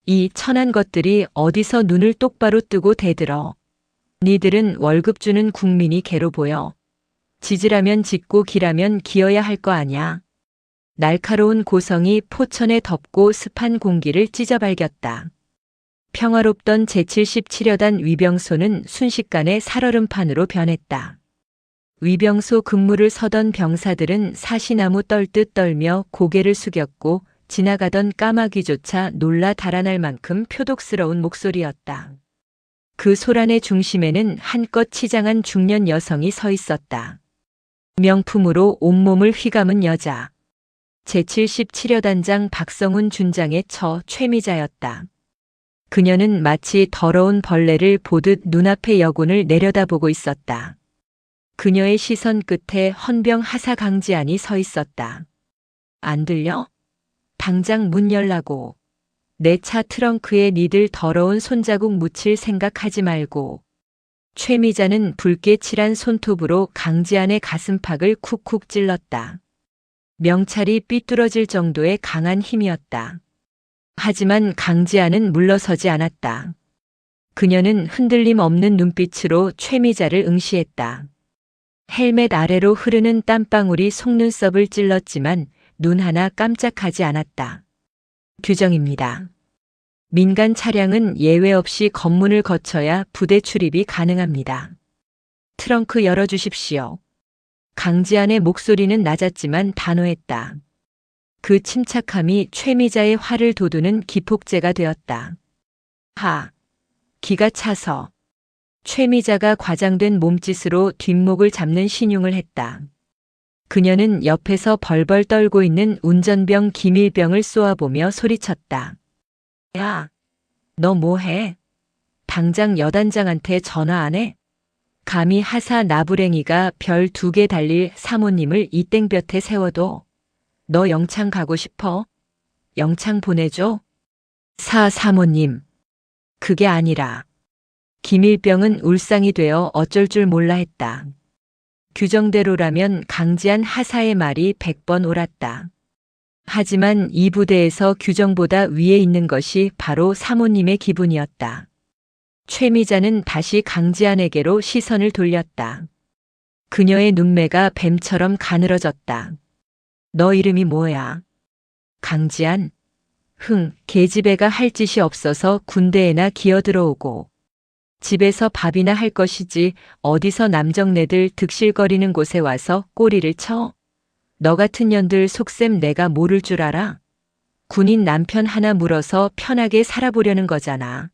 이 천한 것들이 어디서 눈을 똑바로 뜨고 대들어. 니들은 월급 주는 국민이 개로 보여. 지지라면 짖고 기라면 기어야 할 거 아냐. 날카로운 고성이 포천에 덮고 습한 공기를 찢어발겼다. 평화롭던 제77여단 위병소는 순식간에 살얼음판으로 변했다. 위병소 근무를 서던 병사들은 사시나무 떨듯 떨며 고개를 숙였고 지나가던 까마귀조차 놀라 달아날 만큼 표독스러운 목소리였다. 그 소란의 중심에는 한껏 치장한 중년 여성이 서 있었다. 명품으로 온몸을 휘감은 여자. 제77여단장 박성훈 준장의 처 최미자였다. 그녀는 마치 더러운 벌레를 보듯 눈앞의 여군을 내려다보고 있었다. 그녀의 시선 끝에 헌병 하사 강지안이 서 있었다. 안 들려? 당장 문 열라고. 내 차 트렁크에 니들 더러운 손자국 묻힐 생각하지 말고. 최미자는 붉게 칠한 손톱으로 강지안의 가슴팍을 쿡쿡 찔렀다. 명찰이 삐뚤어질 정도의 강한 힘이었다. 하지만 강지안은 물러서지 않았다. 그녀는 흔들림 없는 눈빛으로 최미자를 응시했다. 헬멧 아래로 흐르는 땀방울이 속눈썹을 찔렀지만 눈 하나 깜짝하지 않았다. 규정입니다. 민간 차량은 예외 없이 검문을 거쳐야 부대 출입이 가능합니다. 트렁크 열어주십시오. 강지안의 목소리는 낮았지만 단호했다. 그 침착함이 최미자의 화를 돋우는 기폭제가 되었다. 기가 차서. 최미자가 과장된 몸짓으로 뒷목을 잡는 신용을 했다. 그녀는 옆에서 벌벌 떨고 있는 운전병 김일병을 쏘아보며 소리쳤다. 야, 너 뭐해? 당장 여단장한테 전화 안 해? 감히 하사 나부랭이가 별 2개 달릴 사모님을 이 땡볕에 세워도 너 영창 가고 싶어? 영창 보내줘? 사모님. 그게 아니라. 김일병은 울상이 되어 어쩔 줄 몰라 했다. 규정대로라면 강지안 하사의 말이 100번 옳았다. 하지만 이 부대에서 규정보다 위에 있는 것이 바로 사모님의 기분이었다. 최미자는 다시 강지안에게로 시선을 돌렸다. 그녀의 눈매가 뱀처럼 가늘어졌다. 너 이름이 뭐야? 강지안? 계집애가 할 짓이 없어서 군대에나 기어들어오고 집에서 밥이나 할 것이지 어디서 남정네들 득실거리는 곳에 와서 꼬리를 쳐? 너 같은 년들 속셈 내가 모를 줄 알아? 군인 남편 하나 물어서 편하게 살아보려는 거잖아.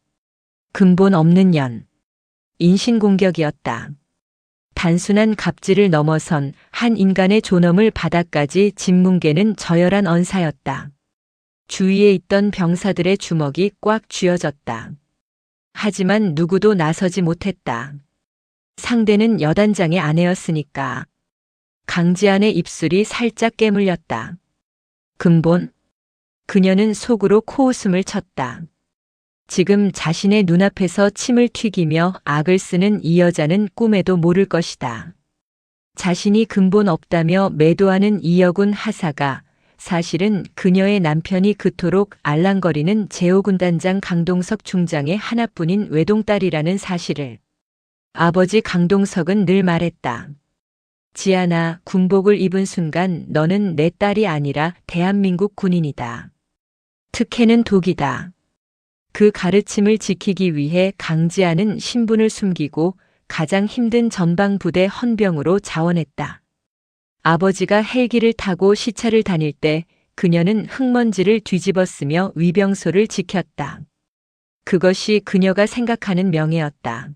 근본 없는 년. 인신공격이었다. 단순한 갑질을 넘어선 한 인간의 존엄을 바닥까지 짓뭉개는 저열한 언사였다. 주위에 있던 병사들의 주먹이 꽉 쥐어졌다. 하지만 누구도 나서지 못했다. 상대는 여단장의 아내였으니까. 강지안의 입술이 살짝 깨물렸다. 근본. 그녀는 속으로 코웃음을 쳤다. 지금 자신의 눈앞에서 침을 튀기며 악을 쓰는 이 여자는 꿈에도 모를 것이다. 자신이 근본 없다며 매도하는 이여군 하사가 사실은 그녀의 남편이 그토록 알랑거리는 제5군단장 강동석 중장의 하나뿐인 외동딸이라는 사실을. 아버지 강동석은 늘 말했다. 지안아, 군복을 입은 순간 너는 내 딸이 아니라 대한민국 군인이다. 특혜는 독이다. 그 가르침을 지키기 위해 강지안은 신분을 숨기고 가장 힘든 전방부대 헌병으로 자원했다. 아버지가 헬기를 타고 시차를 다닐 때 그녀는 흙먼지를 뒤집어쓰며 위병소를 지켰다. 그것이 그녀가 생각하는 명예였다.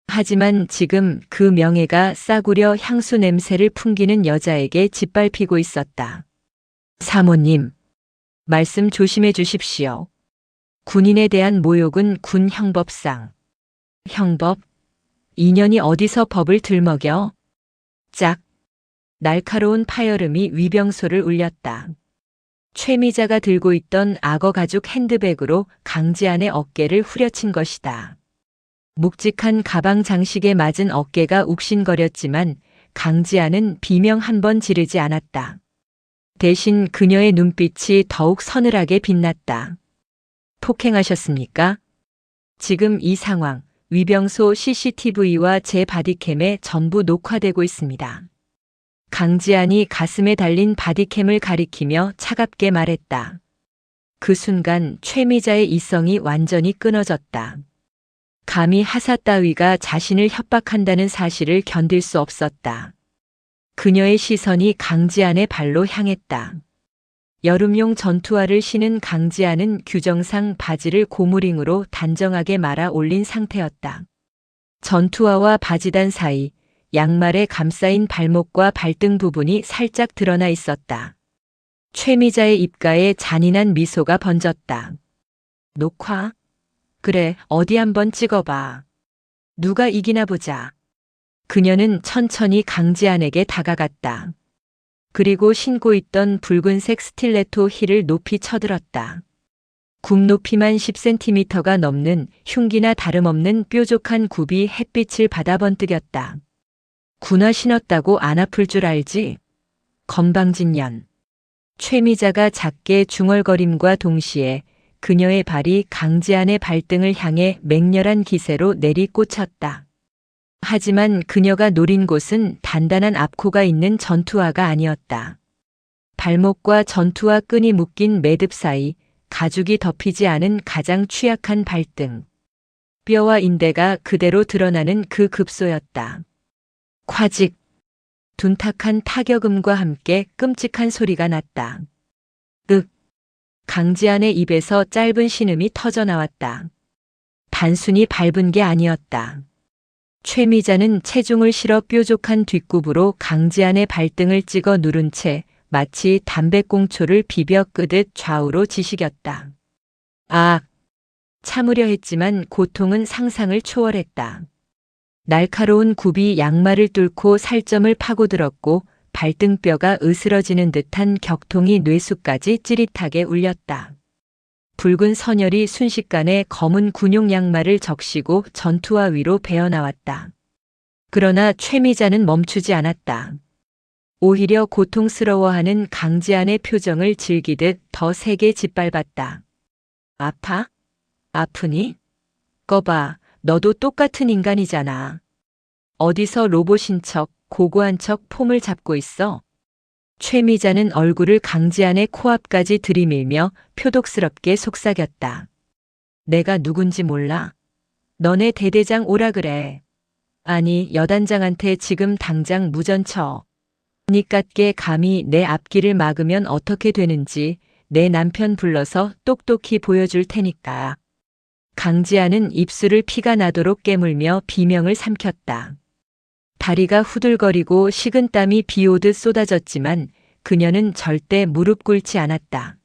하지만 지금 그 명예가 싸구려 향수 냄새를 풍기는 여자에게 짓밟히고 있었다. 사모님, 말씀 조심해 주십시오. 군인에 대한 모욕은 군 형법상. 형법? 인연이 어디서 법을 들먹여? 짝. 날카로운 파열음이 위병소를 울렸다. 최미자가 들고 있던 악어 가죽 핸드백으로 강지안의 어깨를 후려친 것이다. 묵직한 가방 장식에 맞은 어깨가 욱신거렸지만 강지안은 비명 한 번 지르지 않았다. 대신 그녀의 눈빛이 더욱 서늘하게 빛났다. 폭행하셨습니까? 지금 이 상황, 위병소 CCTV와 제 바디캠에 전부 녹화되고 있습니다. 강지안이 가슴에 달린 바디캠을 가리키며 차갑게 말했다. 그 순간 최미자의 이성이 완전히 끊어졌다. 감히 하사 따위가 자신을 협박한다는 사실을 견딜 수 없었다. 그녀의 시선이 강지안의 발로 향했다. 여름용 전투화를 신은 강지안은 규정상 바지를 고무링으로 단정하게 말아 올린 상태였다. 전투화와 바지단 사이 양말에 감싸인 발목과 발등 부분이 살짝 드러나 있었다. 최미자의 입가에 잔인한 미소가 번졌다. 녹화? 그래, 어디 한번 찍어봐. 누가 이기나 보자. 그녀는 천천히 강지안에게 다가갔다. 그리고 신고 있던 붉은색 스틸레토 힐을 높이 쳐들었다. 굽 높이만 10cm가 넘는 흉기나 다름없는 뾰족한 굽이 햇빛을 받아 번뜩였다. 군화 신었다고 안 아플 줄 알지? 건방진년. 최미자가 작게 중얼거림과 동시에 그녀의 발이 강지안의 발등을 향해 맹렬한 기세로 내리꽂혔다. 하지만 그녀가 노린 곳은 단단한 앞코가 있는 전투화가 아니었다. 발목과 전투화 끈이 묶인 매듭 사이 가죽이 덮이지 않은 가장 취약한 발등. 뼈와 인대가 그대로 드러나는 그 급소였다. 콰직. 둔탁한 타격음과 함께 끔찍한 소리가 났다. 윽. 강지안의 입에서 짧은 신음이 터져 나왔다. 단순히 밟은 게 아니었다. 최미자는 체중을 실어 뾰족한 뒷굽으로 강지안의 발등을 찍어 누른 채 마치 담배꽁초를 비벼 끄듯 좌우로 지시겼다. 아! 참으려 했지만 고통은 상상을 초월했다. 날카로운 굽이 양말을 뚫고 살점을 파고들었고 발등뼈가 으스러지는 듯한 격통이 뇌수까지 찌릿하게 울렸다. 붉은 선혈이 순식간에 검은 군용 양말을 적시고 전투화 위로 배어나왔다. 그러나 최미자는 멈추지 않았다. 오히려 고통스러워하는 강지안의 표정을 즐기듯 더 세게 짓밟았다. 아파? 아프니? 꺼봐, 너도 똑같은 인간이잖아. 어디서 로봇인 척, 고고한 척 폼을 잡고 있어? 최미자는 얼굴을 강지안의 코앞까지 들이밀며 표독스럽게 속삭였다. 내가 누군지 몰라? 너네 대대장 오라 그래. 아니, 여단장한테 지금 당장 무전 쳐. 니같게 감히 내 앞길을 막으면 어떻게 되는지 내 남편 불러서 똑똑히 보여줄 테니까. 강지안은 입술을 피가 나도록 깨물며 비명을 삼켰다. 다리가 후들거리고 식은땀이 비오듯 쏟아졌지만 그녀는 절대 무릎 꿇지 않았다.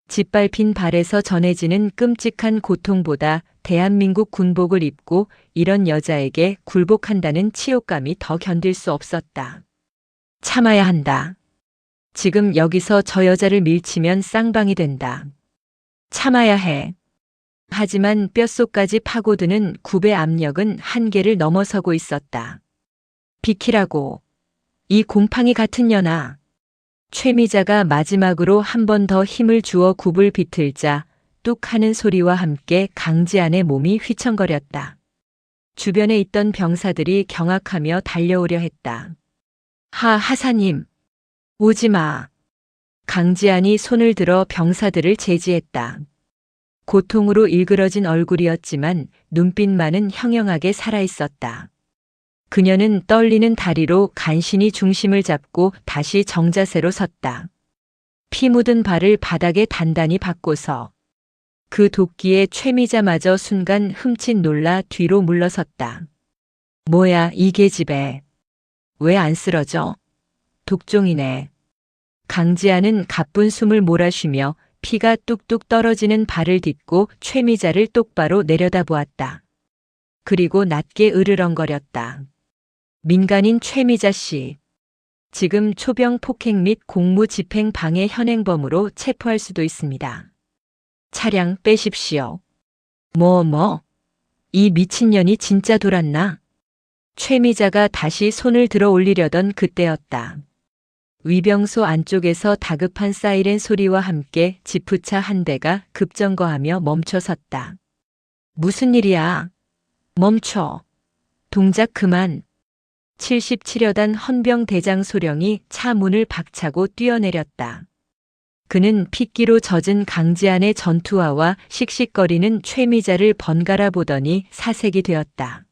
짓밟힌 발에서 전해지는 끔찍한 고통보다 대한민국 군복을 입고 이런 여자에게 굴복한다는 치욕감이 더 견딜 수 없었다. 참아야 한다. 지금 여기서 저 여자를 밀치면 쌍방이 된다. 참아야 해. 하지만 뼛속까지 파고드는 굽의 압력은 한계를 넘어서고 있었다. 비키라고. 이 곰팡이 같은 년아. 최미자가 마지막으로 한 번 더 힘을 주어 굽을 비틀자 뚝 하는 소리와 함께 강지안의 몸이 휘청거렸다. 주변에 있던 병사들이 경악하며 달려오려 했다. 하사님. 오지 마. 강지안이 손을 들어 병사들을 제지했다. 고통으로 일그러진 얼굴이었지만 눈빛만은 형형하게 살아있었다. 그녀는 떨리는 다리로 간신히 중심을 잡고 다시 정자세로 섰다. 피 묻은 발을 바닥에 단단히 박고서 그 도끼에 최미자마저 순간 흠칫 놀라 뒤로 물러섰다. 뭐야 이 계집애. 왜 안 쓰러져? 독종이네. 강지안은 가쁜 숨을 몰아쉬며 피가 뚝뚝 떨어지는 발을 딛고 최미자를 똑바로 내려다보았다. 그리고 낮게 으르렁거렸다. 민간인 최미자 씨. 지금 초병 폭행 및 공무집행 방해 현행범으로 체포할 수도 있습니다. 차량 빼십시오. 이 미친년이 진짜 돌았나? 최미자가 다시 손을 들어 올리려던 그때였다. 위병소 안쪽에서 다급한 사이렌 소리와 함께 지프차 한 대가 급정거하며 멈춰섰다. 무슨 일이야? 멈춰. 동작 그만. 77여단 헌병대장 소령이 차 문을 박차고 뛰어내렸다. 그는 핏기로 젖은 강지안의 전투화와 씩씩거리는 최미자를 번갈아 보더니 사색이 되었다.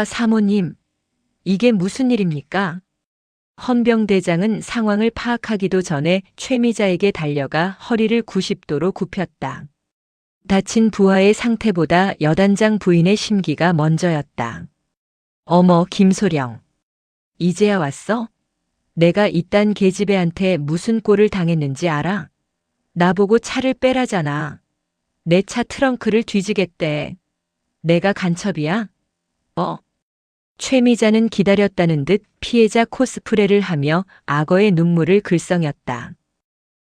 사모님, 이게 무슨 일입니까? 헌병대장은 상황을 파악하기도 전에 최미자에게 달려가 허리를 90도로 굽혔다. 다친 부하의 상태보다 여단장 부인의 심기가 먼저였다. 어머, 김소령. 이제야 왔어? 내가 이딴 계집애한테 무슨 꼴을 당했는지 알아? 나보고 차를 빼라잖아. 내 차 트렁크를 뒤지겠대. 내가 간첩이야? 최미자는 기다렸다는 듯 피해자 코스프레를 하며 악어의 눈물을 글썽였다.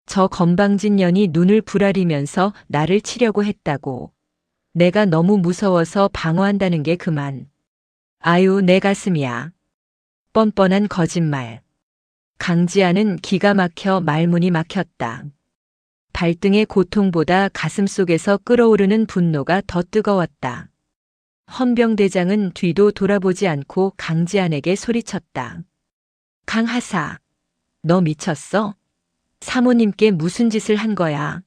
저 건방진 년이 눈을 부라리면서 나를 치려고 했다고. 내가 너무 무서워서 방어한다는 게 그만. 아유, 내 가슴이야. 뻔뻔한 거짓말. 강지아는 기가 막혀 말문이 막혔다. 발등의 고통보다 가슴 속에서 끓어오르는 분노가 더 뜨거웠다. 헌병대장은 뒤도 돌아보지 않고 강지안에게 소리쳤다. 강하사, 너 미쳤어? 사모님께 무슨 짓을 한 거야?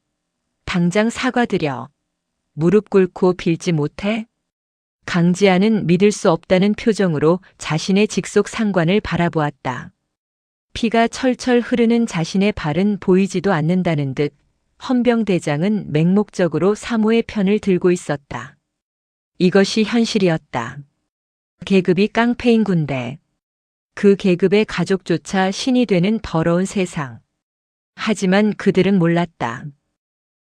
당장 사과드려. 무릎 꿇고 빌지 못해? 강지안은 믿을 수 없다는 표정으로 자신의 직속 상관을 바라보았다. 피가 철철 흐르는 자신의 발은 보이지도 않는다는 듯 헌병대장은 맹목적으로 사모의 편을 들고 있었다. 이것이 현실이었다. 계급이 깡패인 군대. 그 계급의 가족조차 신이 되는 더러운 세상. 하지만 그들은 몰랐다.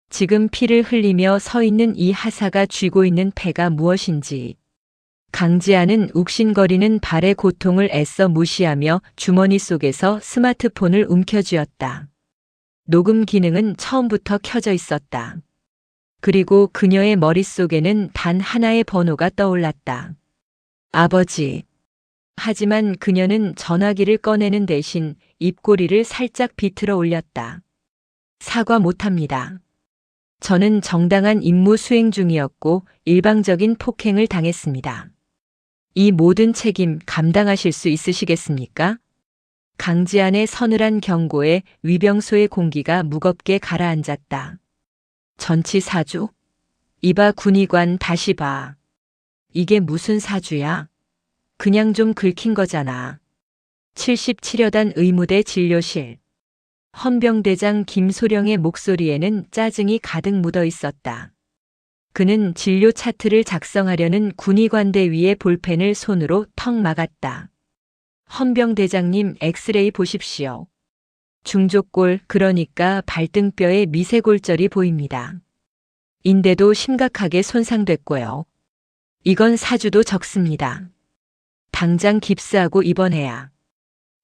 지금 피를 흘리며 서 있는 이 하사가 쥐고 있는 패가 무엇인지. 강지아는 욱신거리는 발의 고통을 애써 무시하며 주머니 속에서 스마트폰을 움켜쥐었다. 녹음 기능은 처음부터 켜져 있었다. 그리고 그녀의 머릿속에는 단 하나의 번호가 떠올랐다. 아버지. 하지만 그녀는 전화기를 꺼내는 대신 입꼬리를 살짝 비틀어 올렸다. 사과 못합니다. 저는 정당한 임무 수행 중이었고 일방적인 폭행을 당했습니다. 이 모든 책임 감당하실 수 있으시겠습니까? 강지안의 서늘한 경고에 위병소의 공기가 무겁게 가라앉았다. 전치 사주? 이봐 군의관 다시 봐. 이게 무슨 사주야? 그냥 좀 긁힌 거잖아. 77여단 의무대 진료실. 헌병대장 김소령의 목소리에는 짜증이 가득 묻어 있었다. 그는 진료 차트를 작성하려는 군의관대 위의 볼펜을 손으로 턱 막았다. 헌병대장님 엑스레이 보십시오. 중족골, 그러니까 발등뼈에 미세골절이 보입니다. 인대도 심각하게 손상됐고요. 이건 사주도 적습니다. 당장 깁스하고 입원해야.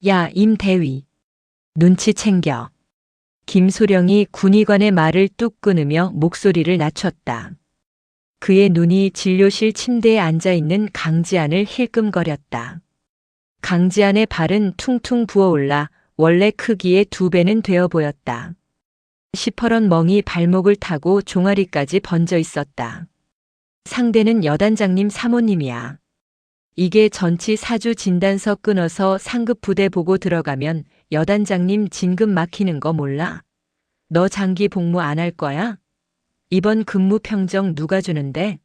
야, 임대위. 눈치 챙겨. 김소령이 군의관의 말을 뚝 끊으며 목소리를 낮췄다. 그의 눈이 진료실 침대에 앉아있는 강지안을 힐끔거렸다. 강지안의 발은 퉁퉁 부어올라 원래 크기의 2배는 되어 보였다. 시퍼런 멍이 발목을 타고 종아리까지 번져 있었다. 상대는 여단장님 사모님이야. 이게 전치 사주 진단서 끊어서 상급 부대 보고 들어가면 여단장님 진급 막히는 거 몰라? 너 장기 복무 안 할 거야? 이번 근무 평정 누가 주는데?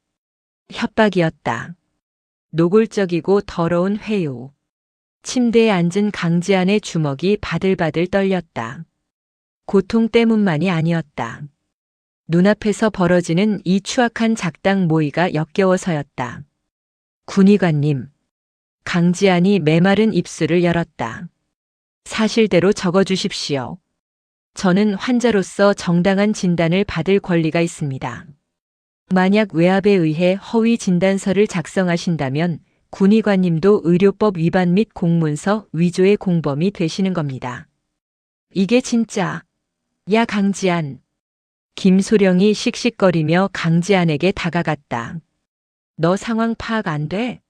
협박이었다. 노골적이고 더러운 회유. 침대에 앉은 강지안의 주먹이 바들바들 떨렸다. 고통 때문만이 아니었다. 눈앞에서 벌어지는 이 추악한 작당 모의가 역겨워서였다. 군의관님. 강지안이 메마른 입술을 열었다. 사실대로 적어주십시오. 저는 환자로서 정당한 진단을 받을 권리가 있습니다. 만약 외압에 의해 허위 진단서를 작성하신다면 군의관님도 의료법 위반 및 공문서 위조의 공범이 되시는 겁니다. 이게 진짜. 야 강지안. 김소령이 씩씩거리며 강지안에게 다가갔다. 너 상황 파악 안 돼?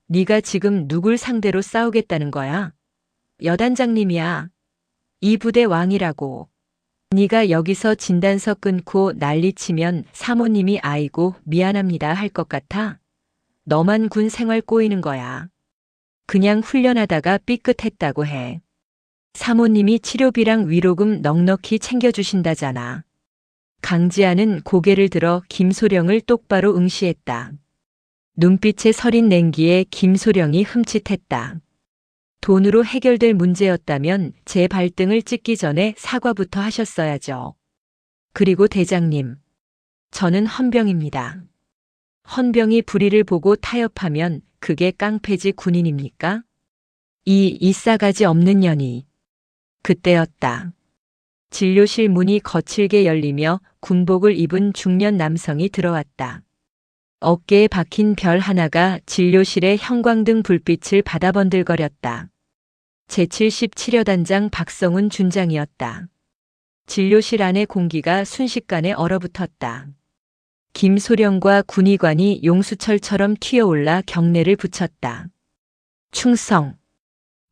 네가 지금 누굴 상대로 싸우겠다는 거야? 여단장님이야. 이 부대 왕이라고. 네가 여기서 진단서 끊고 난리치면 사모님이 아이고 미안합니다 할 것 같아? 너만 군 생활 꼬이는 거야. 그냥 훈련하다가 삐끗했다고 해. 사모님이 치료비랑 위로금 넉넉히 챙겨주신다잖아. 강지아는 고개를 들어 김소령을 똑바로 응시했다. 눈빛에 서린 냉기에 김소령이 흠칫했다. 돈으로 해결될 문제였다면 제 발등을 찍기 전에 사과부터 하셨어야죠. 그리고 대장님, 저는 헌병입니다. 헌병이 불의를 보고 타협하면 그게 깡패지 군인입니까? 이 싸가지 없는 년이. 그때였다. 진료실 문이 거칠게 열리며 군복을 입은 중년 남성이 들어왔다. 어깨에 박힌 별 하나가 진료실의 형광등 불빛을 받아번들거렸다. 제77여단장 박성훈 준장이었다. 진료실 안의 공기가 순식간에 얼어붙었다. 김소령과 군의관이 용수철처럼 튀어올라 경례를 붙였다. 충성.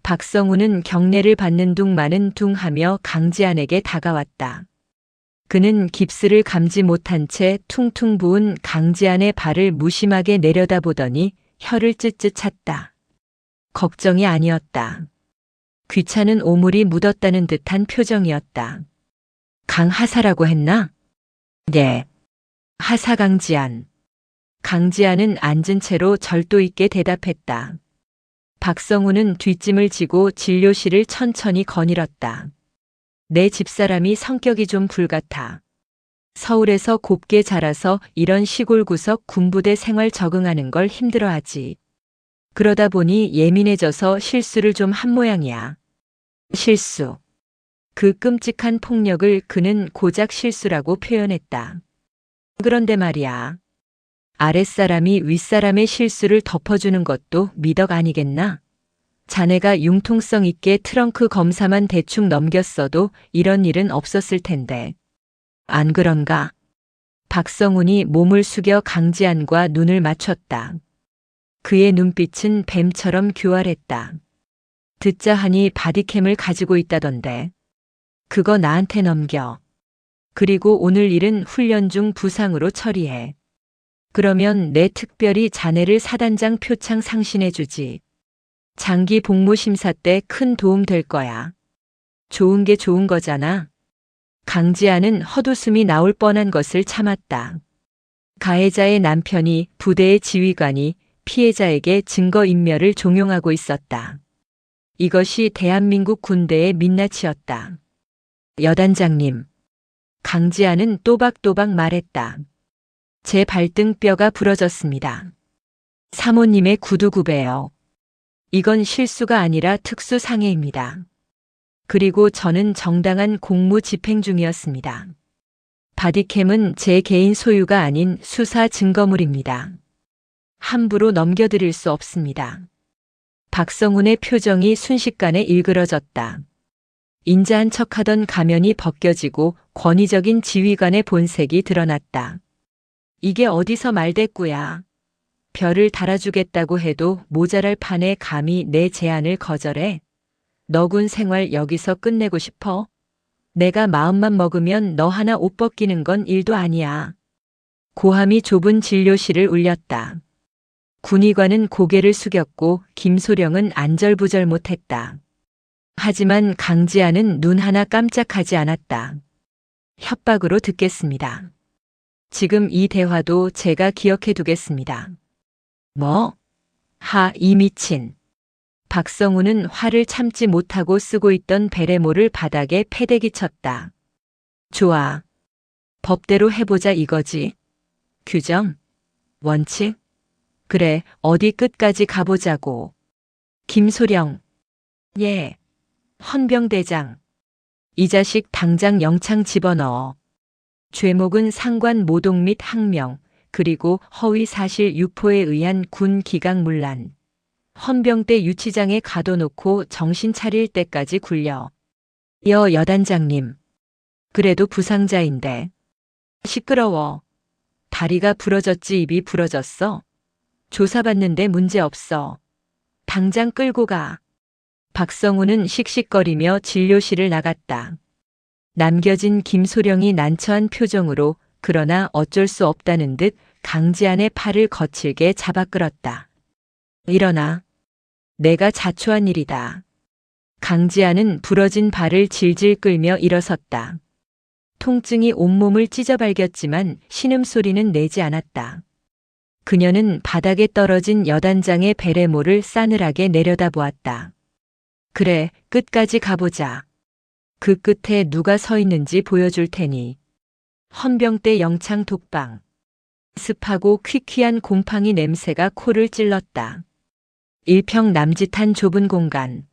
박성훈은 경례를 받는 둥 마는 둥 하며 강지안에게 다가왔다. 그는 깁스를 감지 못한 채 퉁퉁 부은 강지안의 발을 무심하게 내려다보더니 혀를 쯧쯧 찼다. 걱정이 아니었다. 귀찮은 오물이 묻었다는 듯한 표정이었다. 강하사라고 했나? 네. 하사 강지안. 강지안은 앉은 채로 절도 있게 대답했다. 박성훈은 뒷짐을 지고 진료실을 천천히 거닐었다. 내 집사람이 성격이 좀 불같아. 서울에서 곱게 자라서 이런 시골 구석 군부대 생활 적응하는 걸 힘들어하지. 그러다 보니 예민해져서 실수를 좀 한 모양이야. 실수. 그 끔찍한 폭력을 그는 고작 실수라고 표현했다. 그런데 말이야. 아랫사람이 윗사람의 실수를 덮어주는 것도 미덕 아니겠나? 자네가 융통성 있게 트렁크 검사만 대충 넘겼어도 이런 일은 없었을 텐데. 안 그런가? 박성훈이 몸을 숙여 강지안과 눈을 맞췄다. 그의 눈빛은 뱀처럼 교활했다. 듣자 하니 바디캠을 가지고 있다던데. 그거 나한테 넘겨. 그리고 오늘 일은 훈련 중 부상으로 처리해. 그러면 내 특별히 자네를 사단장 표창 상신해주지. 장기 복무 심사 때 큰 도움 될 거야. 좋은 게 좋은 거잖아. 강지아는 헛웃음이 나올 뻔한 것을 참았다. 가해자의 남편이 부대의 지휘관이 피해자에게 증거인멸을 종용하고 있었다. 이것이 대한민국 군대의 민낯이었다. 여단장님. 강지아는 또박또박 말했다. 제 발등뼈가 부러졌습니다. 사모님의 구두굽에요. 이건 실수가 아니라 특수상해입니다. 그리고 저는 정당한 공무 집행 중이었습니다. 바디캠은 제 개인 소유가 아닌 수사 증거물입니다. 함부로 넘겨드릴 수 없습니다. 박성훈의 표정이 순식간에 일그러졌다. 인자한 척하던 가면이 벗겨지고 권위적인 지휘관의 본색이 드러났다. 이게 어디서 말대꾸야. 별을 달아주겠다고 해도 모자랄 판에 감히 내 제안을 거절해? 너군 생활 여기서 끝내고 싶어? 내가 마음만 먹으면 너 하나 옷 벗기는 건 일도 아니야. 고함이 좁은 진료실을 울렸다. 군의관은 고개를 숙였고 김소령은 안절부절 못했다. 하지만 강지아는 눈 하나 깜짝하지 않았다. 협박으로 듣겠습니다. 지금 이 대화도 제가 기억해 두겠습니다. 뭐? 이 미친. 박성훈은 화를 참지 못하고 쓰고 있던 베레모를 바닥에 패대기 쳤다. 좋아. 법대로 해보자 이거지. 규정? 원칙? 그래, 어디 끝까지 가보자고. 김소령. 예. 헌병대장. 이 자식 당장 영창 집어넣어. 죄목은 상관 모독 및 항명, 그리고 허위 사실 유포에 의한 군 기강문란. 헌병 때 유치장에 가둬놓고 정신 차릴 때까지 굴려. 여단장님. 그래도 부상자인데. 시끄러워. 다리가 부러졌지 입이 부러졌어? 조사받는데 문제 없어. 당장 끌고 가. 박성우는 씩씩거리며 진료실을 나갔다. 남겨진 김소령이 난처한 표정으로 그러나 어쩔 수 없다는 듯 강지안의 팔을 거칠게 잡아 끌었다. 일어나. 내가 자초한 일이다. 강지안은 부러진 발을 질질 끌며 일어섰다. 통증이 온몸을 찢어발겼지만 신음소리는 내지 않았다. 그녀는 바닥에 떨어진 여단장의 베레모를 싸늘하게 내려다보았다. 그래, 끝까지 가보자. 그 끝에 누가 서 있는지 보여줄 테니. 헌병대 영창 독방. 습하고 퀴퀴한 곰팡이 냄새가 코를 찔렀다. 일평 남짓한 좁은 공간.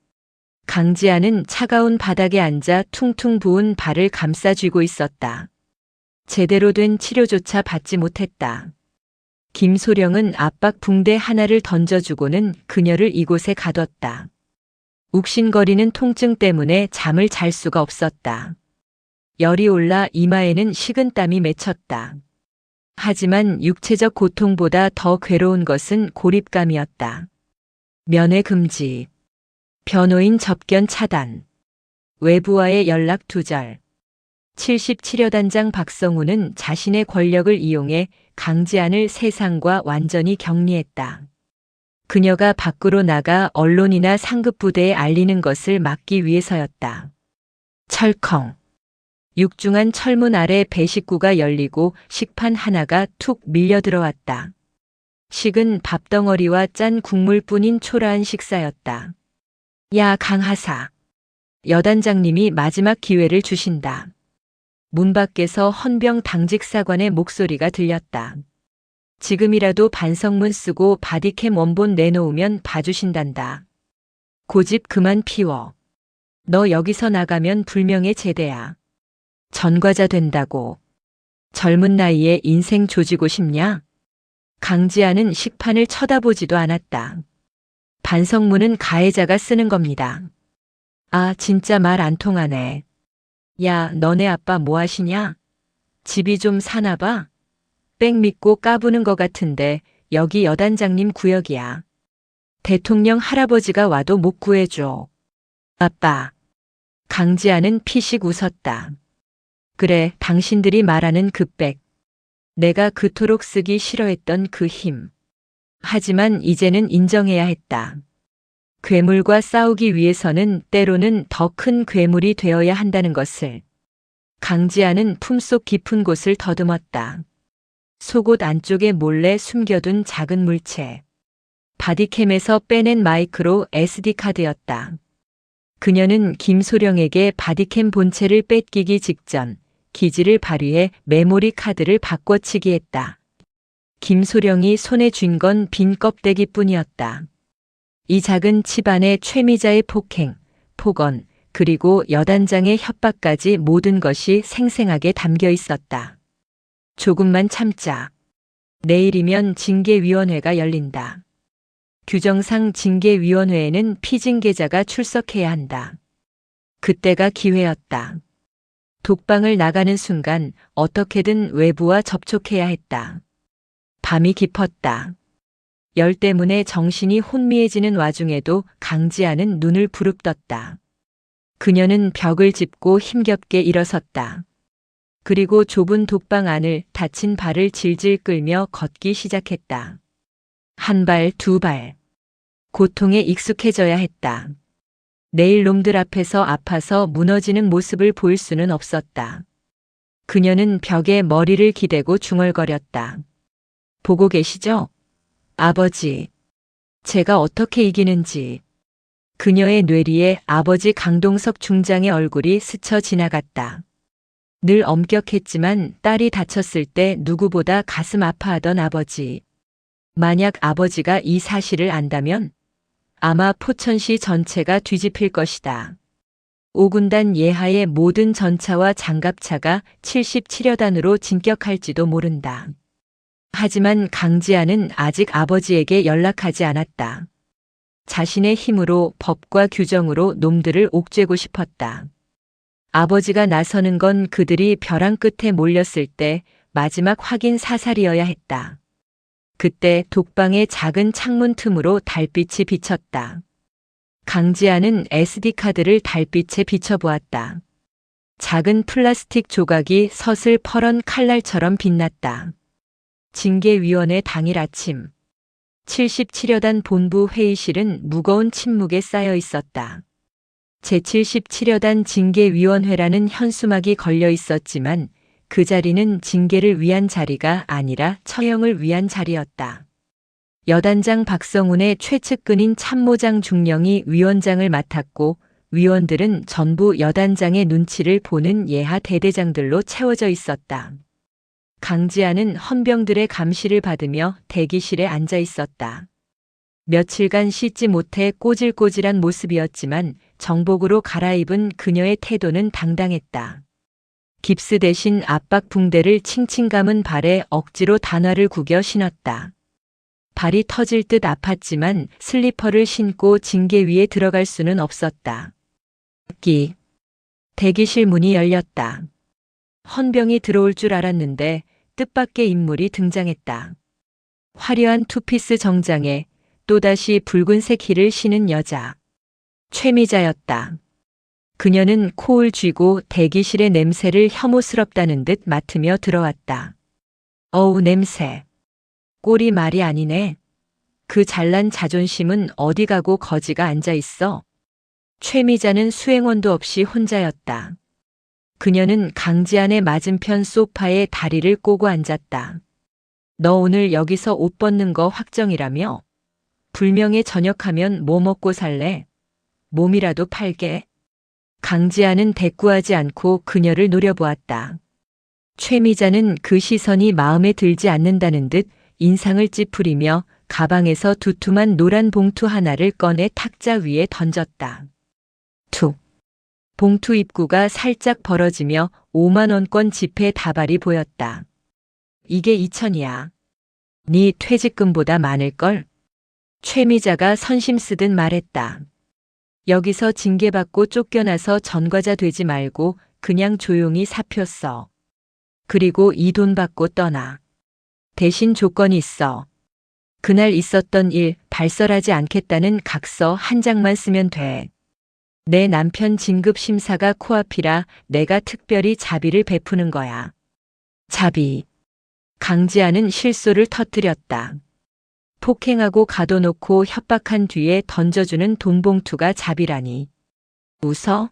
강지아는 차가운 바닥에 앉아 퉁퉁 부은 발을 감싸 쥐고 있었다. 제대로 된 치료조차 받지 못했다. 김소령은 압박 붕대 하나를 던져주고는 그녀를 이곳에 가뒀다. 욱신거리는 통증 때문에 잠을 잘 수가 없었다. 열이 올라 이마에는 식은땀이 맺혔다. 하지만 육체적 고통보다 더 괴로운 것은 고립감이었다. 면회 금지, 변호인 접견 차단, 외부와의 연락 두절. 77여단장 박성우는 자신의 권력을 이용해 강지안을 세상과 완전히 격리했다. 그녀가 밖으로 나가 언론이나 상급부대에 알리는 것을 막기 위해서였다. 철컹. 육중한 철문 아래 배식구가 열리고 식판 하나가 툭 밀려 들어왔다. 식은 밥덩어리와 짠 국물뿐인 초라한 식사였다. 야, 강하사. 여단장님이 마지막 기회를 주신다. 문 밖에서 헌병 당직사관의 목소리가 들렸다. 지금이라도 반성문 쓰고 바디캠 원본 내놓으면 봐주신단다. 고집 그만 피워. 너 여기서 나가면 불명예 제대야. 전과자 된다고. 젊은 나이에 인생 조지고 싶냐? 강지아는 식판을 쳐다보지도 않았다. 반성문은 가해자가 쓰는 겁니다. 아, 진짜 말 안 통하네. 야, 너네 아빠 뭐 하시냐? 집이 좀 사나 봐? 뺑 믿고 까부는 것 같은데 여기 여단장님 구역이야. 대통령 할아버지가 와도 못 구해줘. 아빠. 강지아는 피식 웃었다. 그래, 당신들이 말하는 그 백. 내가 그토록 쓰기 싫어했던 그 힘. 하지만 이제는 인정해야 했다. 괴물과 싸우기 위해서는 때로는 더 큰 괴물이 되어야 한다는 것을. 강지아는 품속 깊은 곳을 더듬었다. 속옷 안쪽에 몰래 숨겨둔 작은 물체. 바디캠에서 빼낸 마이크로 SD카드였다. 그녀는 김소령에게 바디캠 본체를 뺏기기 직전 기지를 발휘해 메모리 카드를 바꿔치기 했다. 김소령이 손에 쥔 건 빈 껍데기뿐이었다. 이 작은 칩 안에 최미자의 폭행, 폭언, 그리고 여단장의 협박까지 모든 것이 생생하게 담겨 있었다. 조금만 참자. 내일이면 징계위원회가 열린다. 규정상 징계위원회에는 피징계자가 출석해야 한다. 그때가 기회였다. 독방을 나가는 순간 어떻게든 외부와 접촉해야 했다. 밤이 깊었다. 열 때문에 정신이 혼미해지는 와중에도 강지아는 눈을 부릅떴다. 그녀는 벽을 짚고 힘겹게 일어섰다. 그리고 좁은 독방 안을 다친 발을 질질 끌며 걷기 시작했다. 한 발, 두 발. 고통에 익숙해져야 했다. 내일 놈들 앞에서 아파서 무너지는 모습을 보일 수는 없었다. 그녀는 벽에 머리를 기대고 중얼거렸다. 보고 계시죠? 아버지. 제가 어떻게 이기는지. 그녀의 뇌리에 아버지 강동석 중장의 얼굴이 스쳐 지나갔다. 늘 엄격했지만 딸이 다쳤을 때 누구보다 가슴 아파하던 아버지. 만약 아버지가 이 사실을 안다면 아마 포천시 전체가 뒤집힐 것이다. 5군단 예하의 모든 전차와 장갑차가 77여 단으로 진격할지도 모른다. 하지만 강지아는 아직 아버지에게 연락하지 않았다. 자신의 힘으로 법과 규정으로 놈들을 옥죄고 싶었다. 아버지가 나서는 건 그들이 벼랑 끝에 몰렸을 때 마지막 확인 사살이어야 했다. 그때 독방의 작은 창문 틈으로 달빛이 비쳤다. 강지아는 SD카드를 달빛에 비춰보았다. 작은 플라스틱 조각이 서슬 퍼런 칼날처럼 빛났다. 징계위원회 당일 아침. 77여단 본부 회의실은 무거운 침묵에 쌓여 있었다. 제77여단 징계위원회라는 현수막이 걸려 있었지만 그 자리는 징계를 위한 자리가 아니라 처형을 위한 자리였다. 여단장 박성훈의 최측근인 참모장 중령이 위원장을 맡았고 위원들은 전부 여단장의 눈치를 보는 예하 대대장들로 채워져 있었다. 강지아는 헌병들의 감시를 받으며 대기실에 앉아 있었다. 며칠간 씻지 못해 꼬질꼬질한 모습이었지만 정복으로 갈아입은 그녀의 태도는 당당했다. 깁스 대신 압박 붕대를 칭칭 감은 발에 억지로 단화를 구겨 신었다. 발이 터질 듯 아팠지만 슬리퍼를 신고 징계 위에 들어갈 수는 없었다. 대기실 문이 열렸다. 헌병이 들어올 줄 알았는데 뜻밖의 인물이 등장했다. 화려한 투피스 정장에 또다시 붉은색 힐을 신은 여자. 최미자였다. 그녀는 코를 쥐고 대기실의 냄새를 혐오스럽다는 듯 맡으며 들어왔다. 어우 냄새. 꼴이 말이 아니네. 그 잘난 자존심은 어디 가고 거지가 앉아 있어. 최미자는 수행원도 없이 혼자였다. 그녀는 강지안의 맞은편 소파에 다리를 꼬고 앉았다. 너 오늘 여기서 옷 벗는 거 확정이라며? 불명예 전역하면 뭐 먹고 살래? 몸이라도 팔게. 강지아는 대꾸하지 않고 그녀를 노려보았다. 최미자는 그 시선이 마음에 들지 않는다는 듯 인상을 찌푸리며 가방에서 두툼한 노란 봉투 하나를 꺼내 탁자 위에 던졌다. 툭. 봉투 입구가 살짝 벌어지며 5만 원권 지폐 다발이 보였다. 이게 2천이야. 네 퇴직금보다 많을걸? 최미자가 선심 쓰듯 말했다. 여기서 징계받고 쫓겨나서 전과자 되지 말고 그냥 조용히 사표 써. 그리고 이 돈 받고 떠나. 대신 조건이 있어. 그날 있었던 일 발설하지 않겠다는 각서 한 장만 쓰면 돼. 내 남편 진급 심사가 코앞이라 내가 특별히 자비를 베푸는 거야. 자비. 강지아는 실소를 터뜨렸다. 폭행하고 가둬놓고 협박한 뒤에 던져주는 돈봉투가 자비라니. 웃어?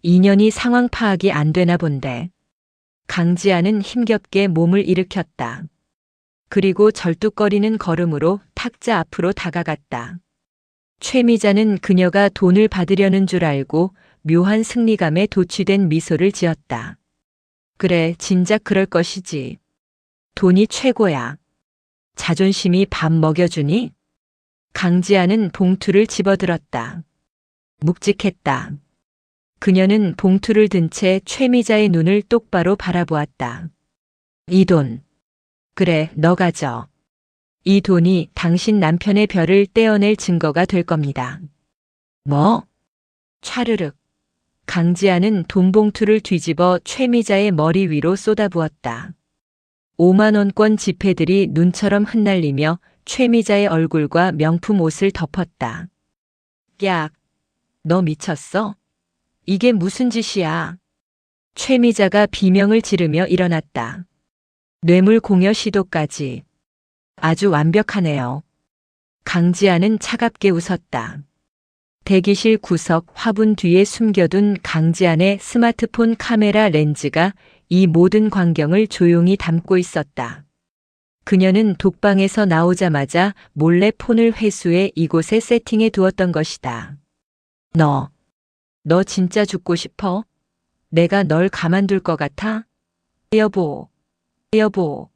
인연이 상황 파악이 안 되나 본데. 강지아는 힘겹게 몸을 일으켰다. 그리고 절뚝거리는 걸음으로 탁자 앞으로 다가갔다. 최미자는 그녀가 돈을 받으려는 줄 알고 묘한 승리감에 도취된 미소를 지었다. 그래, 진작 그럴 것이지. 돈이 최고야. 자존심이 밥 먹여주니? 강지아는 봉투를 집어들었다. 묵직했다. 그녀는 봉투를 든 채 최미자의 눈을 똑바로 바라보았다. 이 돈. 그래, 너 가져. 이 돈이 당신 남편의 별을 떼어낼 증거가 될 겁니다. 뭐? 촤르륵. 강지아는 돈봉투를 뒤집어 최미자의 머리 위로 쏟아부었다. 5만 원권 지폐들이 눈처럼 흩날리며 최미자의 얼굴과 명품 옷을 덮었다. 야, 너 미쳤어? 이게 무슨 짓이야? 최미자가 비명을 지르며 일어났다. 뇌물 공여 시도까지. 아주 완벽하네요. 강지아는 차갑게 웃었다. 대기실 구석 화분 뒤에 숨겨둔 강지안의 스마트폰 카메라 렌즈가 이 모든 광경을 조용히 담고 있었다. 그녀는 독방에서 나오자마자 몰래 폰을 회수해 이곳에 세팅해 두었던 것이다. 너 진짜 죽고 싶어? 내가 널 가만둘 것 같아? 여보.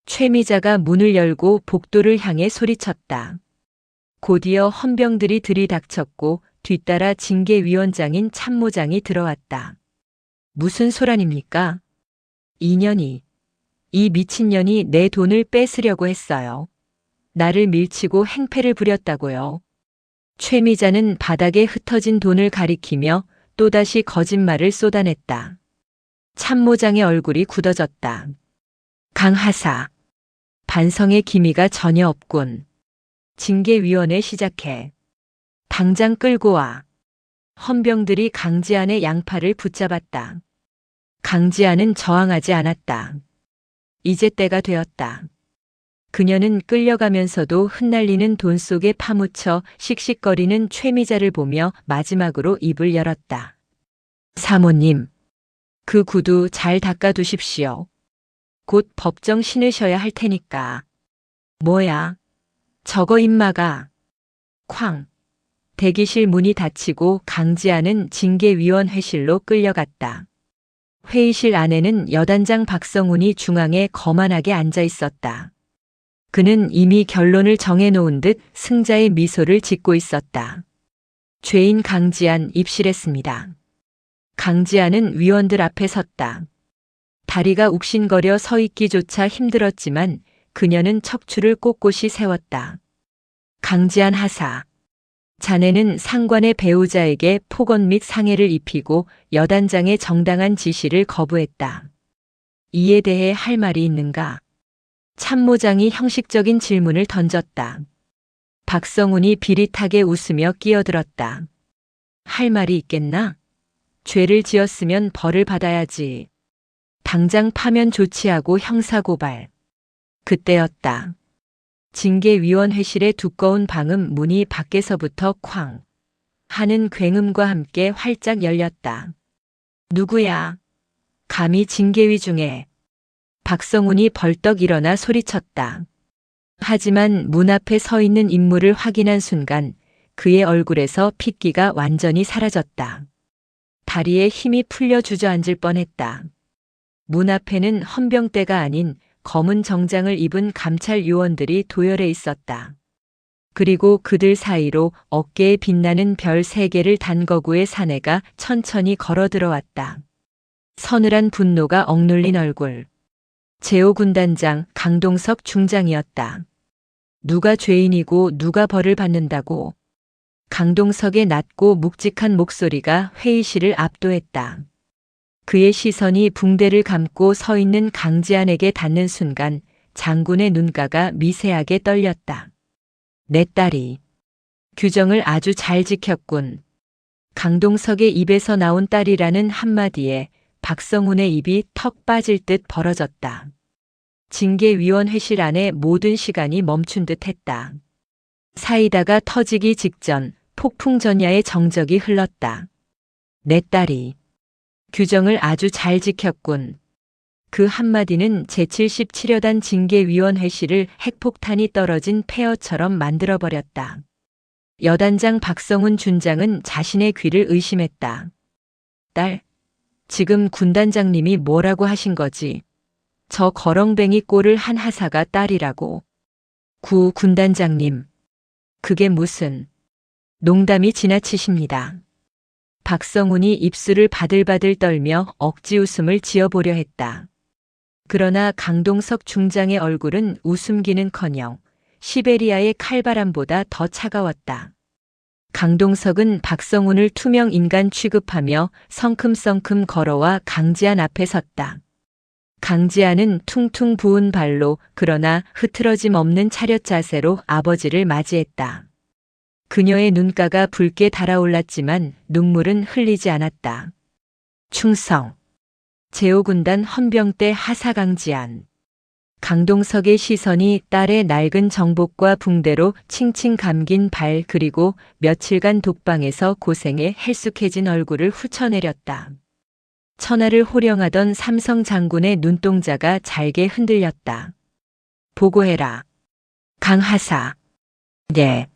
최미자가 문을 열고 복도를 향해 소리쳤다. 곧이어 헌병들이 들이닥쳤고 뒤따라 징계위원장인 참모장이 들어왔다. 무슨 소란입니까? 이년이, 이 미친년이 내 돈을 뺏으려고 했어요. 나를 밀치고 행패를 부렸다고요. 최미자는 바닥에 흩어진 돈을 가리키며 또다시 거짓말을 쏟아냈다. 참모장의 얼굴이 굳어졌다. 강하사. 반성의 기미가 전혀 없군. 징계위원회 시작해. 당장 끌고 와. 헌병들이 강지안의 양팔을 붙잡았다. 강지안은 저항하지 않았다. 이제 때가 되었다. 그녀는 끌려가면서도 흩날리는 돈 속에 파묻혀 씩씩거리는 최미자를 보며 마지막으로 입을 열었다. 사모님, 그 구두 잘 닦아두십시오. 곧 법정 신으셔야 할 테니까. 뭐야? 저거 임마가. 쾅. 대기실 문이 닫히고 강지아는 징계위원회실로 끌려갔다. 회의실 안에는 여단장 박성훈이 중앙에 거만하게 앉아 있었다. 그는 이미 결론을 정해놓은 듯 승자의 미소를 짓고 있었다. 죄인 강지안 입실했습니다. 강지안은 위원들 앞에 섰다. 다리가 욱신거려 서 있기조차 힘들었지만 그녀는 척추를 꼿꼿이 세웠다. 강지안 하사. 자네는 상관의 배우자에게 폭언 및 상해를 입히고 여단장의 정당한 지시를 거부했다. 이에 대해 할 말이 있는가? 참모장이 형식적인 질문을 던졌다. 박성훈이 비릿하게 웃으며 끼어들었다. 할 말이 있겠나? 죄를 지었으면 벌을 받아야지. 당장 파면 조치하고 형사고발. 그때였다. 징계위원회실의 두꺼운 방음 문이 밖에서부터 쾅 하는 굉음과 함께 활짝 열렸다. 누구야? 감히 징계위 중에. 박성훈이 벌떡 일어나 소리쳤다. 하지만 문 앞에 서 있는 인물을 확인한 순간 그의 얼굴에서 핏기가 완전히 사라졌다. 다리에 힘이 풀려 주저앉을 뻔했다. 문 앞에는 헌병대가 아닌 검은 정장을 입은 감찰 요원들이 도열해 있었다. 그리고 그들 사이로 어깨에 빛나는 별 3개를 단 거구의 사내가 천천히 걸어 들어왔다. 서늘한 분노가 억눌린 얼굴. 제5군단장 강동석 중장이었다. 누가 죄인이고 누가 벌을 받는다고. 강동석의 낮고 묵직한 목소리가 회의실을 압도했다. 그의 시선이 붕대를 감고 서 있는 강지안에게 닿는 순간 장군의 눈가가 미세하게 떨렸다. 내 딸이 규정을 아주 잘 지켰군. 강동석의 입에서 나온 딸이라는 한마디에 박성훈의 입이 턱 빠질 듯 벌어졌다. 징계위원회실 안의 모든 시간이 멈춘 듯 했다. 사이다가 터지기 직전 폭풍 전야의 정적이 흘렀다. 내 딸이 규정을 아주 잘 지켰군. 그 한마디는 제77여단 징계위원회실을 핵폭탄이 떨어진 폐허처럼 만들어버렸다. 여단장 박성훈 준장은 자신의 귀를 의심했다. 딸, 지금 군단장님이 뭐라고 하신 거지? 저 거렁뱅이 꼴을 한 하사가 딸이라고. 구 군단장님, 그게 무슨... 농담이 지나치십니다. 박성훈이 입술을 바들바들 떨며 억지 웃음을 지어보려 했다. 그러나 강동석 중장의 얼굴은 웃음기는커녕 시베리아의 칼바람보다 더 차가웠다. 강동석은 박성훈을 투명 인간 취급하며 성큼성큼 걸어와 강지안 앞에 섰다. 강지안은 퉁퉁 부은 발로 그러나 흐트러짐 없는 차렷 자세로 아버지를 맞이했다. 그녀의 눈가가 붉게 달아올랐지만 눈물은 흘리지 않았다. 충성. 제5군단 헌병대 하사 강지안. 강동석의 시선이 딸의 낡은 정복과 붕대로 칭칭 감긴 발 그리고 며칠간 독방에서 고생에 헬쑥해진 얼굴을 훑어내렸다. 천하를 호령하던 삼성 장군의 눈동자가 잘게 흔들렸다. 보고해라. 강 하사. 네.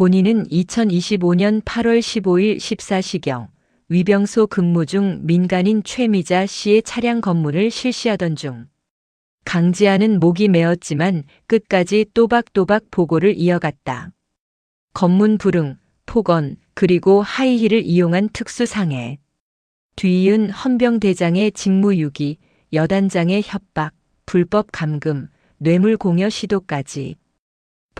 본인은 2025년 8월 15일 14시경 위병소 근무 중 민간인 최미자 씨의 차량 검문을 실시하던 중 강지안은 목이 메었지만 끝까지 또박또박 보고를 이어갔다. 검문 불응, 폭언, 그리고 하이힐을 이용한 특수상해. 뒤이은 헌병대장의 직무유기, 여단장의 협박, 불법 감금, 뇌물공여 시도까지.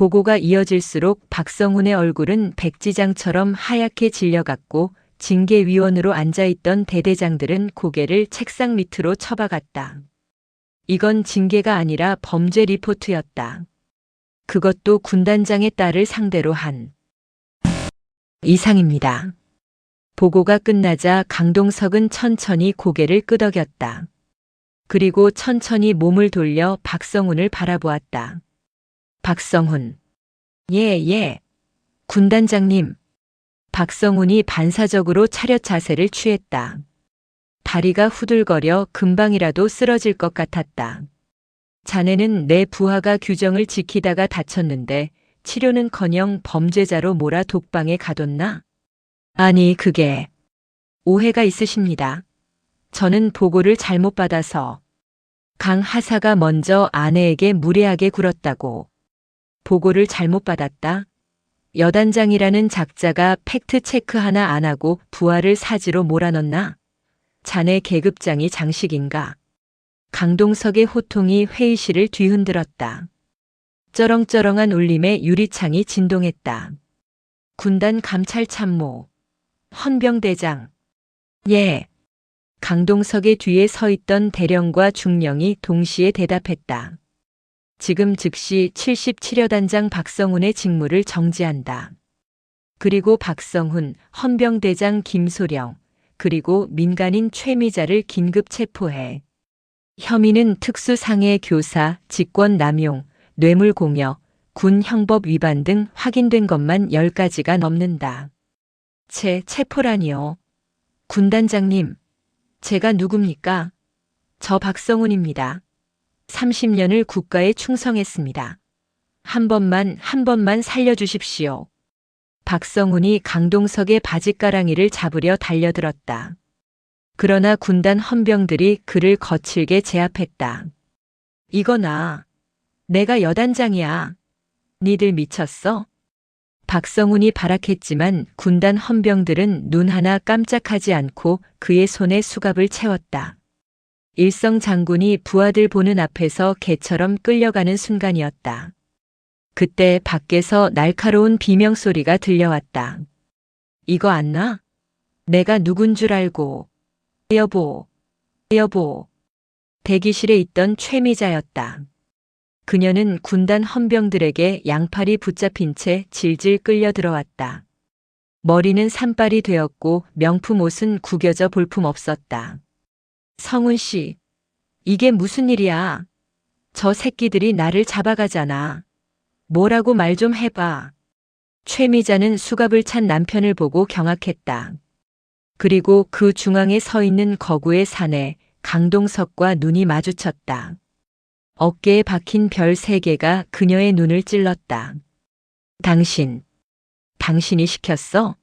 보고가 이어질수록 박성훈의 얼굴은 백지장처럼 하얗게 질려갔고 징계위원으로 앉아있던 대대장들은 고개를 책상 밑으로 처박았다. 이건 징계가 아니라 범죄 리포트였다. 그것도 군단장의 딸을 상대로 한. 이상입니다. 보고가 끝나자 강동석은 천천히 고개를 끄덕였다. 그리고 천천히 몸을 돌려 박성훈을 바라보았다. 박성훈. 예. 군단장님. 박성훈이 반사적으로 차렷 자세를 취했다. 다리가 후들거려 금방이라도 쓰러질 것 같았다. 자네는 내 부하가 규정을 지키다가 다쳤는데 치료는커녕 범죄자로 몰아 독방에 가뒀나? 아니, 그게 오해가 있으십니다. 저는 보고를 잘못 받아서 강 하사가 먼저 아내에게 무례하게 굴었다고. 보고를 잘못 받았다? 여단장이라는 작자가 팩트 체크 하나 안 하고 부하를 사지로 몰아넣나? 자네 계급장이 장식인가? 강동석의 호통이 회의실을 뒤흔들었다. 쩌렁쩌렁한 울림에 유리창이 진동했다. 군단 감찰참모. 헌병대장. 예. 강동석의 뒤에 서 있던 대령과 중령이 동시에 대답했다. 지금 즉시 77여 단장 박성훈의 직무를 정지한다. 그리고 박성훈, 헌병대장 김소령, 그리고 민간인 최미자를 긴급 체포해. 혐의는 특수상해 교사, 직권남용, 뇌물공여, 군형법 위반 등 확인된 것만 10가지가 넘는다. 체포라니요. 군단장님, 제가 누굽니까? 저 박성훈입니다. 30년을 국가에 충성했습니다. 한 번만 살려주십시오. 박성훈이 강동석의 바짓가랑이를 잡으려 달려들었다. 그러나 군단 헌병들이 그를 거칠게 제압했다. 이거나. 내가 여단장이야. 니들 미쳤어? 박성훈이 발악했지만 군단 헌병들은 눈 하나 깜짝하지 않고 그의 손에 수갑을 채웠다. 일성 장군이 부하들 보는 앞에서 개처럼 끌려가는 순간이었다. 그때 밖에서 날카로운 비명소리가 들려왔다. 이거 안 나? 내가 누군 줄 알고. 여보. 대기실에 있던 최미자였다. 그녀는 군단 헌병들에게 양팔이 붙잡힌 채 질질 끌려 들어왔다. 머리는 산발이 되었고 명품 옷은 구겨져 볼품 없었다. 성훈 씨, 이게 무슨 일이야? 저 새끼들이 나를 잡아가잖아. 뭐라고 말 좀 해봐. 최미자는 수갑을 찬 남편을 보고 경악했다. 그리고 그 중앙에 서 있는 거구의 사내 강동석과 눈이 마주쳤다. 어깨에 박힌 별 3개가 그녀의 눈을 찔렀다. 당신이 시켰어?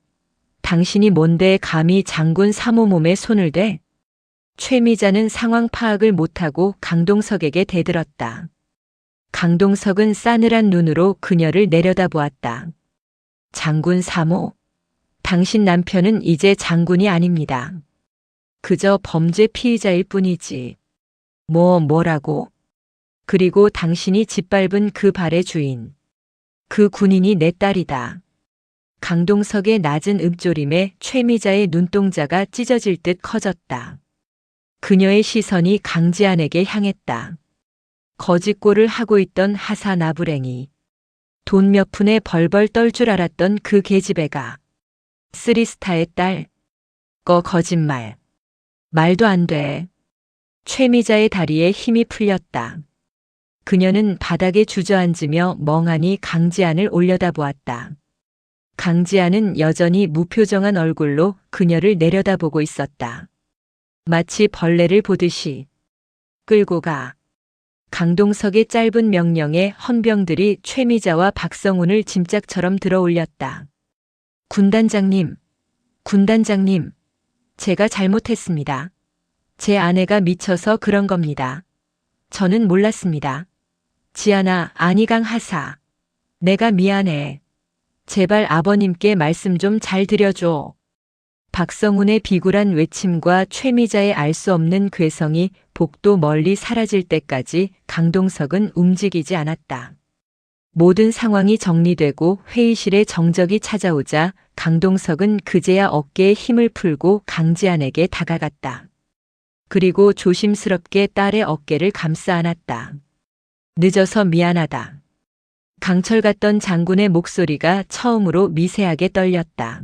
당신이 뭔데 감히 장군 사모 몸에 손을 대? 최미자는 상황 파악을 못하고 강동석에게 대들었다. 강동석은 싸늘한 눈으로 그녀를 내려다보았다. 장군 사모? 당신 남편은 이제 장군이 아닙니다. 그저 범죄 피의자일 뿐이지. 뭐라고? 그리고 당신이 짓밟은 그 발의 주인. 그 군인이 내 딸이다. 강동석의 낮은 읍조림에 최미자의 눈동자가 찢어질 듯 커졌다. 그녀의 시선이 강지안에게 향했다. 거짓골을 하고 있던 하사 나부랭이. 돈 몇 푼에 벌벌 떨 줄 알았던 그 계집애가. 쓰리스타의 딸. 거짓말. 말도 안 돼. 최미자의 다리에 힘이 풀렸다. 그녀는 바닥에 주저앉으며 멍하니 강지안을 올려다보았다. 강지안은 여전히 무표정한 얼굴로 그녀를 내려다보고 있었다. 마치 벌레를 보듯이. 끌고 가. 강동석의 짧은 명령에 헌병들이 최미자와 박성훈을 짐짝처럼 들어올렸다. 군단장님, 제가 잘못했습니다. 제 아내가 미쳐서 그런 겁니다. 저는 몰랐습니다. 지안아, 아니 강하사. 내가 미안해. 제발 아버님께 말씀 좀 잘 드려줘. 박성훈의 비굴한 외침과 최미자의 알 수 없는 괴성이 복도 멀리 사라질 때까지 강동석은 움직이지 않았다. 모든 상황이 정리되고 회의실에 정적이 찾아오자 강동석은 그제야 어깨에 힘을 풀고 강지안에게 다가갔다. 그리고 조심스럽게 딸의 어깨를 감싸 안았다. 늦어서 미안하다. 강철 같던 장군의 목소리가 처음으로 미세하게 떨렸다.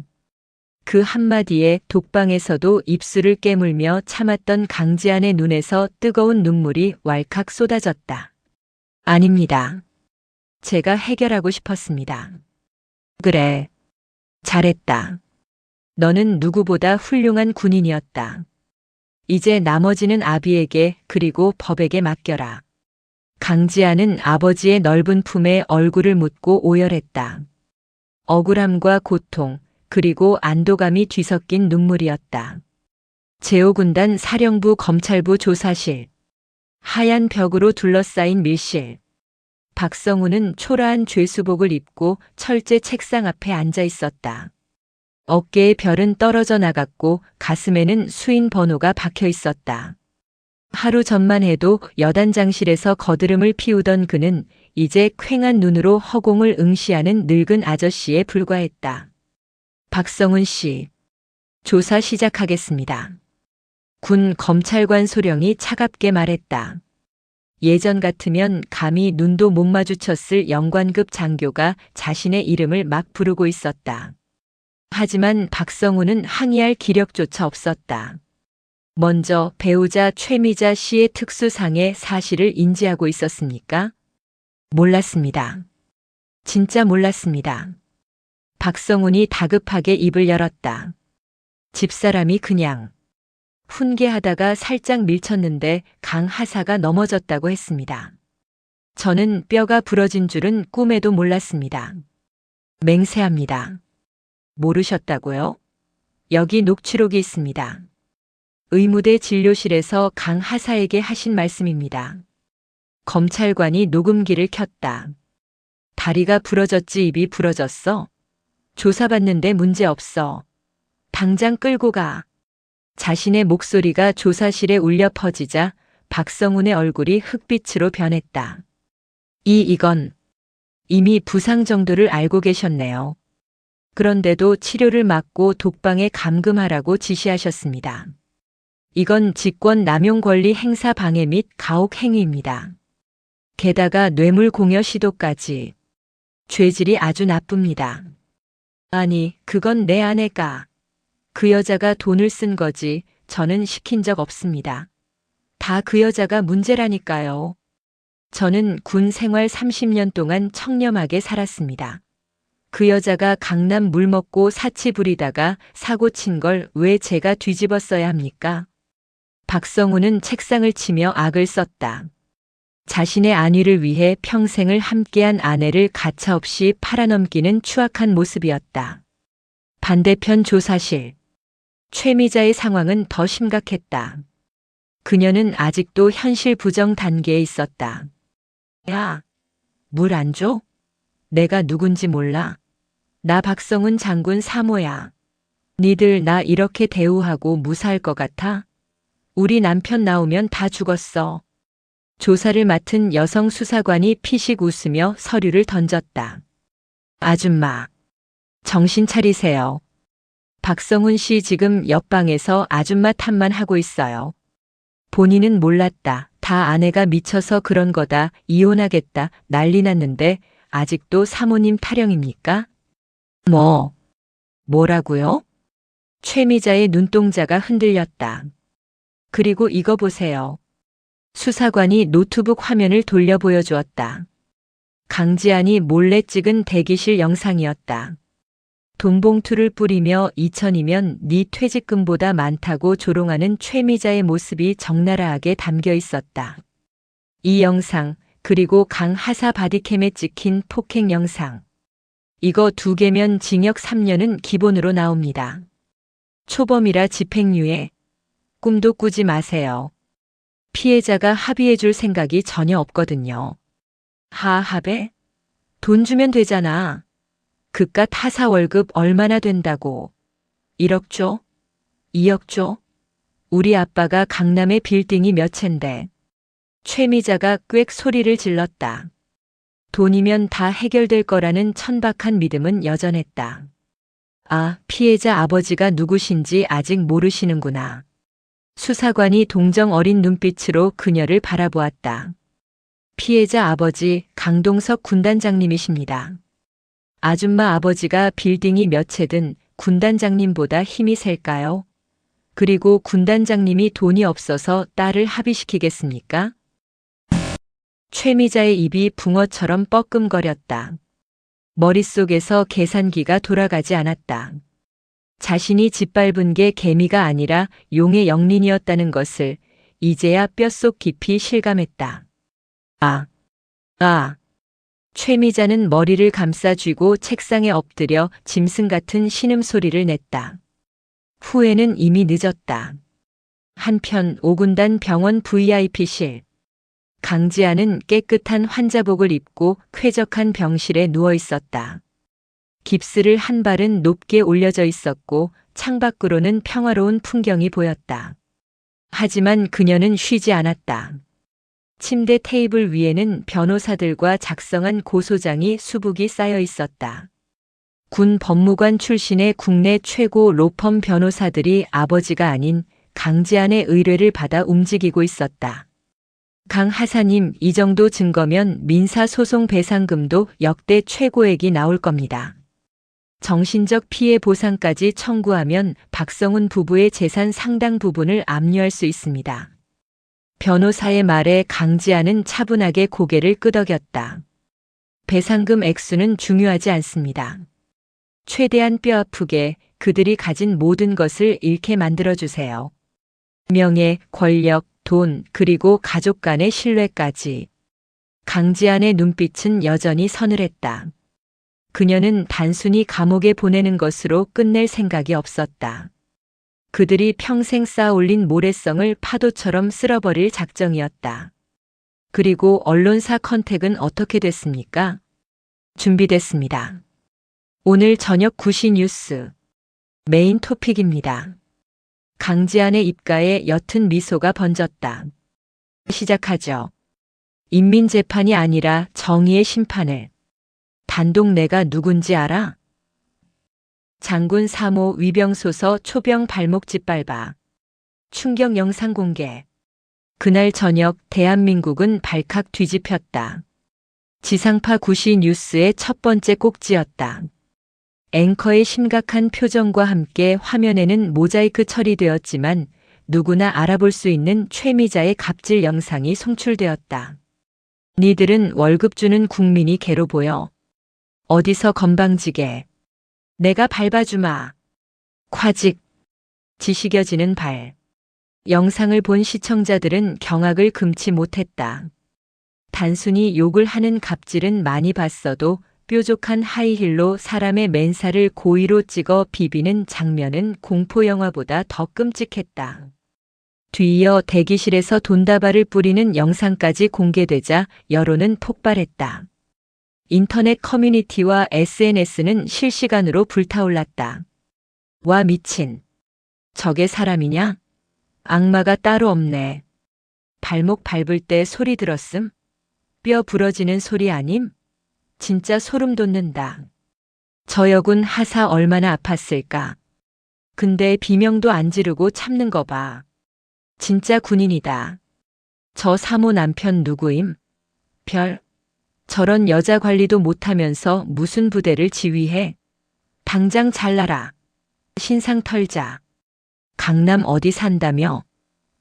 그 한마디에 독방에서도 입술을 깨물며 참았던 강지한의 눈에서 뜨거운 눈물이 왈칵 쏟아졌다. 아닙니다. 제가 해결하고 싶었습니다. 그래. 잘했다. 너는 누구보다 훌륭한 군인이었다. 이제 나머지는 아비에게 그리고 법에게 맡겨라. 강지한은 아버지의 넓은 품에 얼굴을 묻고 오열했다. 억울함과 고통, 그리고 안도감이 뒤섞인 눈물이었다. 제5군단 사령부 검찰부 조사실. 하얀 벽으로 둘러싸인 밀실. 박성우는 초라한 죄수복을 입고 철제 책상 앞에 앉아 있었다. 어깨의 별은 떨어져 나갔고 가슴에는 수인 번호가 박혀 있었다. 하루 전만 해도 여단장실에서 거드름을 피우던 그는 이제 퀭한 눈으로 허공을 응시하는 늙은 아저씨에 불과했다. 박성훈 씨, 조사 시작하겠습니다. 군 검찰관 소령이 차갑게 말했다. 예전 같으면 감히 눈도 못 마주쳤을 영관급 장교가 자신의 이름을 막 부르고 있었다. 하지만 박성훈은 항의할 기력조차 없었다. 먼저 배우자 최미자 씨의 특수상해 사실을 인지하고 있었습니까? 몰랐습니다. 진짜 몰랐습니다. 박성훈이 다급하게 입을 열었다. 집사람이 그냥 훈계하다가 살짝 밀쳤는데 강 하사가 넘어졌다고 했습니다. 저는 뼈가 부러진 줄은 꿈에도 몰랐습니다. 맹세합니다. 모르셨다고요? 여기 녹취록이 있습니다. 의무대 진료실에서 강 하사에게 하신 말씀입니다. 검찰관이 녹음기를 켰다. 다리가 부러졌지 입이 부러졌어? 조사받는데 문제 없어. 당장 끌고 가. 자신의 목소리가 조사실에 울려 퍼지자 박성훈의 얼굴이 흑빛으로 변했다. 이건 이미 부상 정도를 알고 계셨네요. 그런데도 치료를 막고 독방에 감금하라고 지시하셨습니다. 이건 직권 남용 권리 행사 방해 및 가혹 행위입니다. 게다가 뇌물 공여 시도까지. 죄질이 아주 나쁩니다. 아니, 그건 내 아내가. 그 여자가 돈을 쓴 거지 저는 시킨 적 없습니다. 다 그 여자가 문제라니까요. 저는 군 생활 30년 동안 청렴하게 살았습니다. 그 여자가 강남 물 먹고 사치 부리다가 사고 친 걸 왜 제가 뒤집었어야 합니까? 박성훈은 책상을 치며 악을 썼다. 자신의 안위를 위해 평생을 함께한 아내를 가차없이 팔아넘기는 추악한 모습이었다. 반대편 조사실. 최미자의 상황은 더 심각했다. 그녀는 아직도 현실 부정 단계에 있었다. 야, 물 안 줘? 내가 누군지 몰라. 나 박성훈 장군 사모야. 니들 나 이렇게 대우하고 무사할 것 같아? 우리 남편 나오면 다 죽었어. 조사를 맡은 여성 수사관이 피식 웃으며 서류를 던졌다. 아줌마, 정신 차리세요. 박성훈 씨 지금 옆방에서 아줌마 탓만 하고 있어요. 본인은 몰랐다. 다 아내가 미쳐서 그런 거다. 이혼하겠다. 난리 났는데 아직도 사모님 타령입니까? 뭐라고요? 최미자의 눈동자가 흔들렸다. 그리고 이거 보세요. 수사관이 노트북 화면을 돌려 보여주었다. 강지한이 몰래 찍은 대기실 영상이었다. 돈봉투를 뿌리며 2천이면 네 퇴직금보다 많다고 조롱하는 최미자의 모습이 적나라하게 담겨 있었다. 이 영상, 그리고 강 하사 바디캠에 찍힌 폭행 영상. 이거 2개면 징역 3년은 기본으로 나옵니다. 초범이라 집행유예. 꿈도 꾸지 마세요. 피해자가 합의해 줄 생각이 전혀 없거든요. 합의? 돈 주면 되잖아. 그깟 하사 월급 얼마나 된다고. 1억 줘? 2억 줘? 우리 아빠가 강남에 빌딩이 몇 채인데. 최미자가 꽥 소리를 질렀다. 돈이면 다 해결될 거라는 천박한 믿음은 여전했다. 아, 피해자 아버지가 누구신지 아직 모르시는구나. 수사관이 동정 어린 눈빛으로 그녀를 바라보았다. 피해자 아버지 강동석 군단장님이십니다. 아줌마 아버지가 빌딩이 몇 채든 군단장님보다 힘이 셀까요? 그리고 군단장님이 돈이 없어서 딸을 합의시키겠습니까? 최미자의 입이 붕어처럼 뻐끔거렸다. 머릿속에서 계산기가 돌아가지 않았다. 자신이 짓밟은 게 개미가 아니라 용의 영린이었다는 것을 이제야 뼛속 깊이 실감했다. 최미자는 머리를 감싸 쥐고 책상에 엎드려 짐승 같은 신음소리를 냈다. 후회는 이미 늦었다. 한편 5군단 병원 VIP실. 강지아는 깨끗한 환자복을 입고 쾌적한 병실에 누워 있었다. 깁스를 한 발은 높게 올려져 있었고 창밖으로는 평화로운 풍경이 보였다. 하지만 그녀는 쉬지 않았다. 침대 테이블 위에는 변호사들과 작성한 고소장이 수북이 쌓여 있었다. 군 법무관 출신의 국내 최고 로펌 변호사들이 아버지가 아닌 강지안의 의뢰를 받아 움직이고 있었다. 강 하사님, 이 정도 증거면 민사소송 배상금도 역대 최고액이 나올 겁니다. 정신적 피해 보상까지 청구하면 박성훈 부부의 재산 상당 부분을 압류할 수 있습니다. 변호사의 말에 강지아는 차분하게 고개를 끄덕였다. 배상금 액수는 중요하지 않습니다. 최대한 뼈아프게 그들이 가진 모든 것을 잃게 만들어주세요. 명예, 권력, 돈, 그리고 가족 간의 신뢰까지. 강지안의 눈빛은 여전히 서늘했다. 그녀는 단순히 감옥에 보내는 것으로 끝낼 생각이 없었다. 그들이 평생 쌓아올린 모래성을 파도처럼 쓸어버릴 작정이었다. 그리고 언론사 컨택은 어떻게 됐습니까? 준비됐습니다. 오늘 저녁 9시 뉴스. 메인 토픽입니다. 강지안의 입가에 옅은 미소가 번졌다. 시작하죠. 인민재판이 아니라 정의의 심판을. 단독 내가 누군지 알아? 장군 3호 위병소서 초병 발목 짓밟아. 충격 영상 공개. 그날 저녁 대한민국은 발칵 뒤집혔다. 지상파 9시 뉴스의 첫 번째 꼭지였다. 앵커의 심각한 표정과 함께 화면에는 모자이크 처리되었지만 누구나 알아볼 수 있는 최미자의 갑질 영상이 송출되었다. 니들은 월급 주는 국민이 개로 보여. 어디서 건방지게. 내가 밟아주마. 콰직. 지시겨지는 발. 영상을 본 시청자들은 경악을 금치 못했다. 단순히 욕을 하는 갑질은 많이 봤어도 뾰족한 하이힐로 사람의 맨살을 고의로 찍어 비비는 장면은 공포영화보다 더 끔찍했다. 뒤이어 대기실에서 돈다발을 뿌리는 영상까지 공개되자 여론은 폭발했다. 인터넷 커뮤니티와 SNS는 실시간으로 불타올랐다. 와 미친. 저게 사람이냐? 악마가 따로 없네. 발목 밟을 때 소리 들었음? 뼈 부러지는 소리 아님? 진짜 소름 돋는다. 저 여군 하사 얼마나 아팠을까? 근데 비명도 안 지르고 참는 거 봐. 진짜 군인이다. 저 3호 남편 누구임? 저런 여자 관리도 못하면서 무슨 부대를 지휘해? 당장 잘라라. 신상 털자. 강남 어디 산다며?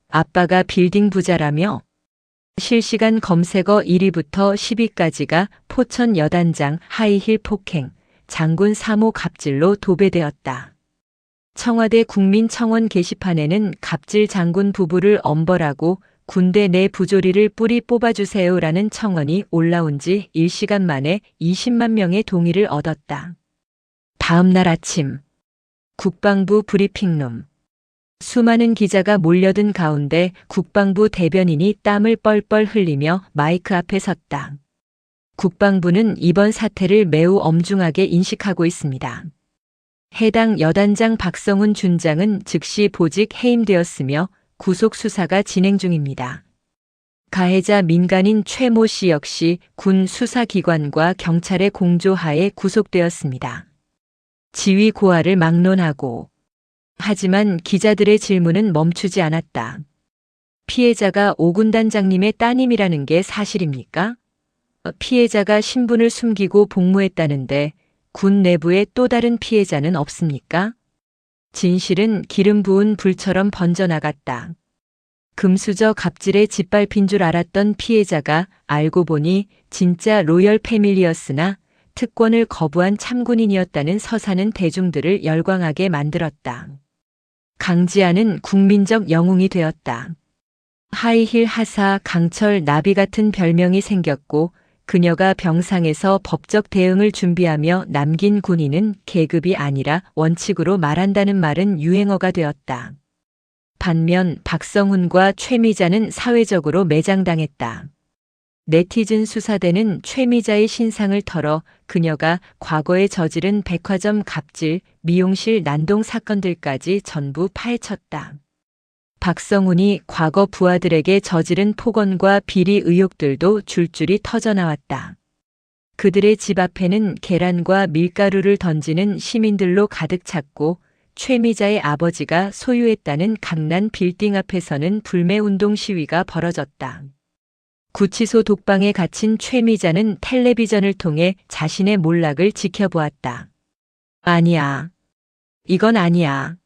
아빠가 빌딩 부자라며? 실시간 검색어 1위부터 10위까지가 포천 여단장 하이힐 폭행, 장군 3호 갑질로 도배되었다. 청와대 국민청원 게시판에는 갑질 장군 부부를 엄벌하고 군대 내 부조리를 뿌리 뽑아주세요라는 청원이 올라온 지 1시간 만에 20만 명의 동의를 얻었다. 다음 날 아침, 국방부 브리핑룸. 수많은 기자가 몰려든 가운데 국방부 대변인이 땀을 뻘뻘 흘리며 마이크 앞에 섰다. 국방부는 이번 사태를 매우 엄중하게 인식하고 있습니다. 해당 여단장 박성훈 준장은 즉시 보직 해임되었으며 구속 수사가 진행 중입니다. 가해자 민간인 최모 씨 역시 군 수사기관과 경찰의 공조하에 구속되었습니다. 지위 고하를 막론하고 하지만 기자들의 질문은 멈추지 않았다. 피해자가 오군단장님의 따님이라는 게 사실입니까? 피해자가 신분을 숨기고 복무했다는데 군 내부에 또 다른 피해자는 없습니까? 진실은 기름 부은 불처럼 번져나갔다. 금수저 갑질에 짓밟힌 줄 알았던 피해자가 알고 보니 진짜 로열 패밀리였으나 특권을 거부한 참군인이었다는 서사는 대중들을 열광하게 만들었다. 강지아는 국민적 영웅이 되었다. 하이힐 하사, 강철, 나비 같은 별명이 생겼고 그녀가 병상에서 법적 대응을 준비하며 남긴 군인은 계급이 아니라 원칙으로 말한다는 말은 유행어가 되었다. 반면 박성훈과 최미자는 사회적으로 매장당했다. 네티즌 수사대는 최미자의 신상을 털어 그녀가 과거에 저지른 백화점 갑질, 미용실 난동 사건들까지 전부 파헤쳤다. 박성훈이 과거 부하들에게 저지른 폭언과 비리 의혹들도 줄줄이 터져나왔다. 그들의 집 앞에는 계란과 밀가루를 던지는 시민들로 가득 찼고 최미자의 아버지가 소유했다는 강남 빌딩 앞에서는 불매운동 시위가 벌어졌다. 구치소 독방에 갇힌 최미자는 텔레비전을 통해 자신의 몰락을 지켜보았다. 아니야. 이건 아니야.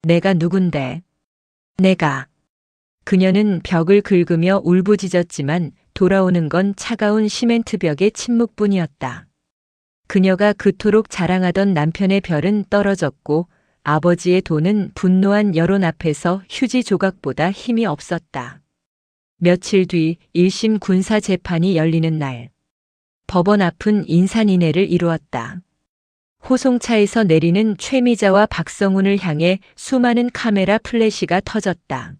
내가 누군데. 내가. 그녀는 벽을 긁으며 울부짖었지만 돌아오는 건 차가운 시멘트 벽의 침묵뿐이었다. 그녀가 그토록 자랑하던 남편의 별은 떨어졌고 아버지의 돈은 분노한 여론 앞에서 휴지 조각보다 힘이 없었다. 며칠 뒤 1심 군사 재판이 열리는 날. 법원 앞은 인산인해를 이루었다. 호송차에서 내리는 최미자와 박성훈을 향해 수많은 카메라 플래시가 터졌다.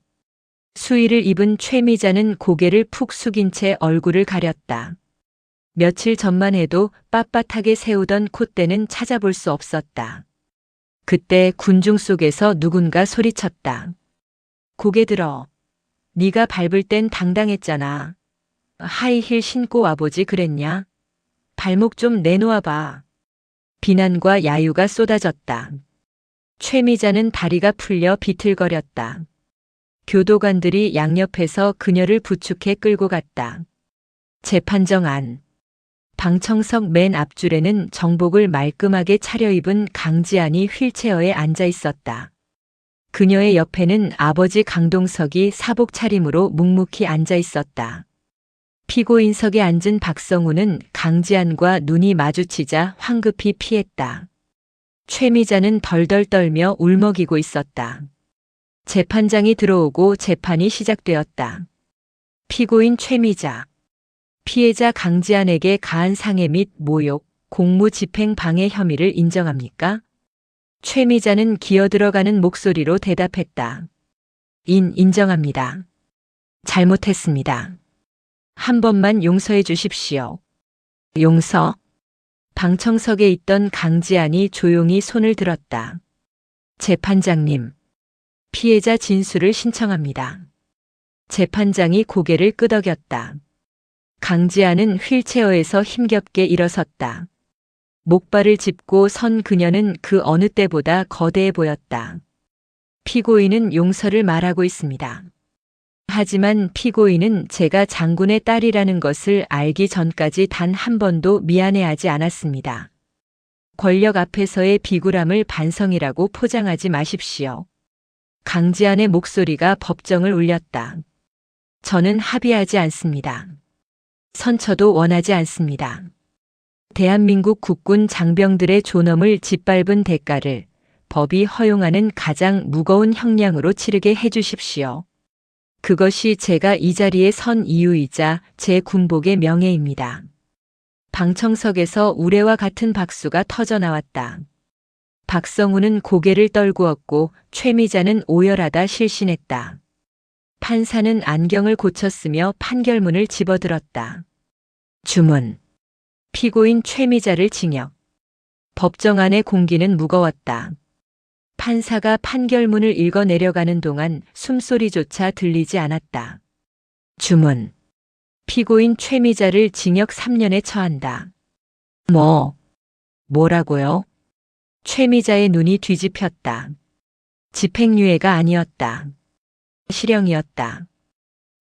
수의를 입은 최미자는 고개를 푹 숙인 채 얼굴을 가렸다. 며칠 전만 해도 빳빳하게 세우던 콧대는 찾아볼 수 없었다. 그때 군중 속에서 누군가 소리쳤다. 고개 들어. 네가 밟을 땐 당당했잖아. 하이힐 신고 와보지 그랬냐? 발목 좀 내놓아봐. 비난과 야유가 쏟아졌다. 최미자는 다리가 풀려 비틀거렸다. 교도관들이 양옆에서 그녀를 부축해 끌고 갔다. 재판정 안. 방청석 맨 앞줄에는 정복을 말끔하게 차려입은 강지안이 휠체어에 앉아 있었다. 그녀의 옆에는 아버지 강동석이 사복 차림으로 묵묵히 앉아 있었다. 피고인석에 앉은 박성훈은 강지안과 눈이 마주치자 황급히 피했다. 최미자는 덜덜 떨며 울먹이고 있었다. 재판장이 들어오고 재판이 시작되었다. 피고인 최미자. 피해자 강지안에게 가한 상해 및 모욕, 공무집행 방해 혐의를 인정합니까? 최미자는 기어들어가는 목소리로 대답했다. 인정합니다. 잘못했습니다. 한 번만 용서해 주십시오. 용서? 방청석에 있던 강지안이 조용히 손을 들었다. 재판장님, 피해자 진술을 신청합니다. 재판장이 고개를 끄덕였다. 강지안은 휠체어에서 힘겹게 일어섰다. 목발을 짚고 선 그녀는 그 어느 때보다 거대해 보였다. 피고인은 용서를 말하고 있습니다. 하지만 피고인은 제가 장군의 딸이라는 것을 알기 전까지 단 한 번도 미안해하지 않았습니다. 권력 앞에서의 비굴함을 반성이라고 포장하지 마십시오. 강지안의 목소리가 법정을 울렸다. 저는 합의하지 않습니다. 선처도 원하지 않습니다. 대한민국 국군 장병들의 존엄을 짓밟은 대가를 법이 허용하는 가장 무거운 형량으로 치르게 해주십시오. 그것이 제가 이 자리에 선 이유이자 제 군복의 명예입니다. 방청석에서 우레와 같은 박수가 터져나왔다. 박성훈은 고개를 떨구었고 최미자는 오열하다 실신했다. 판사는 안경을 고쳤으며 판결문을 집어들었다. 주문. 피고인 최미자를 징역. 법정 안의 공기는 무거웠다. 판사가 판결문을 읽어 내려가는 동안 숨소리조차 들리지 않았다. 주문. 피고인 최미자를 징역 3년에 처한다. 뭐라고요? 최미자의 눈이 뒤집혔다. 집행유예가 아니었다. 실형이었다.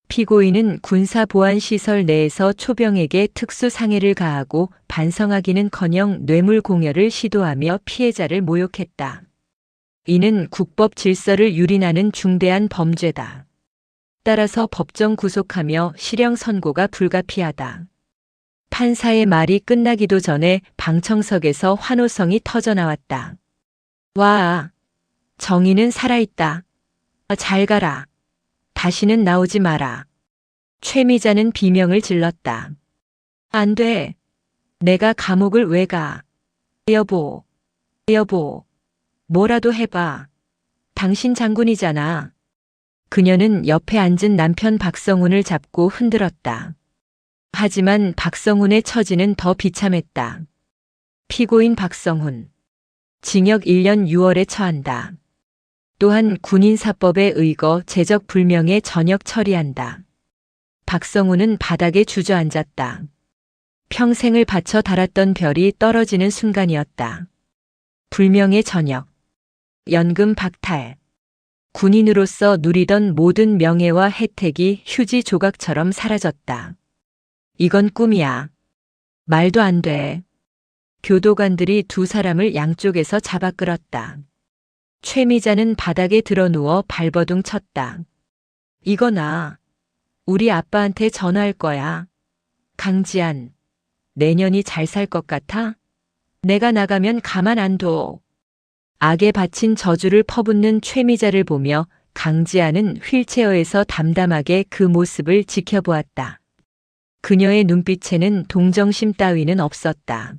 피고인은 군사보안시설 내에서 초병에게 특수상해를 가하고 반성하기는커녕 뇌물공여를 시도하며 피해자를 모욕했다. 이는 국법 질서를 유린하는 중대한 범죄다. 따라서 법정 구속하며 실형 선고가 불가피하다. 판사의 말이 끝나기도 전에 방청석에서 환호성이 터져나왔다. 와, 정의는 살아있다. 잘 가라. 다시는 나오지 마라. 최미자는 비명을 질렀다. 안 돼. 내가 감옥을 왜 가? 여보, 여보, 뭐라도 해봐. 당신 장군이잖아. 그녀는 옆에 앉은 남편 박성훈을 잡고 흔들었다. 하지만 박성훈의 처지는 더 비참했다. 피고인 박성훈. 징역 1년 6월에 처한다. 또한 군인사법에 의거 재적 불명예 전역 처리한다. 박성훈은 바닥에 주저앉았다. 평생을 바쳐 달았던 별이 떨어지는 순간이었다. 불명예 전역, 연금 박탈. 군인으로서 누리던 모든 명예와 혜택이 휴지 조각처럼 사라졌다. 이건 꿈이야. 말도 안 돼. 교도관들이 두 사람을 양쪽에서 잡아 끌었다. 최미자는 바닥에 드러누워 발버둥 쳤다. 이거나 우리 아빠한테 전화할 거야. 강지한, 내년이 잘 살 것 같아? 내가 나가면 가만 안 둬. 악에 바친 저주를 퍼붓는 최미자를 보며 강지한은 휠체어에서 담담하게 그 모습을 지켜보았다. 그녀의 눈빛에는 동정심 따위는 없었다.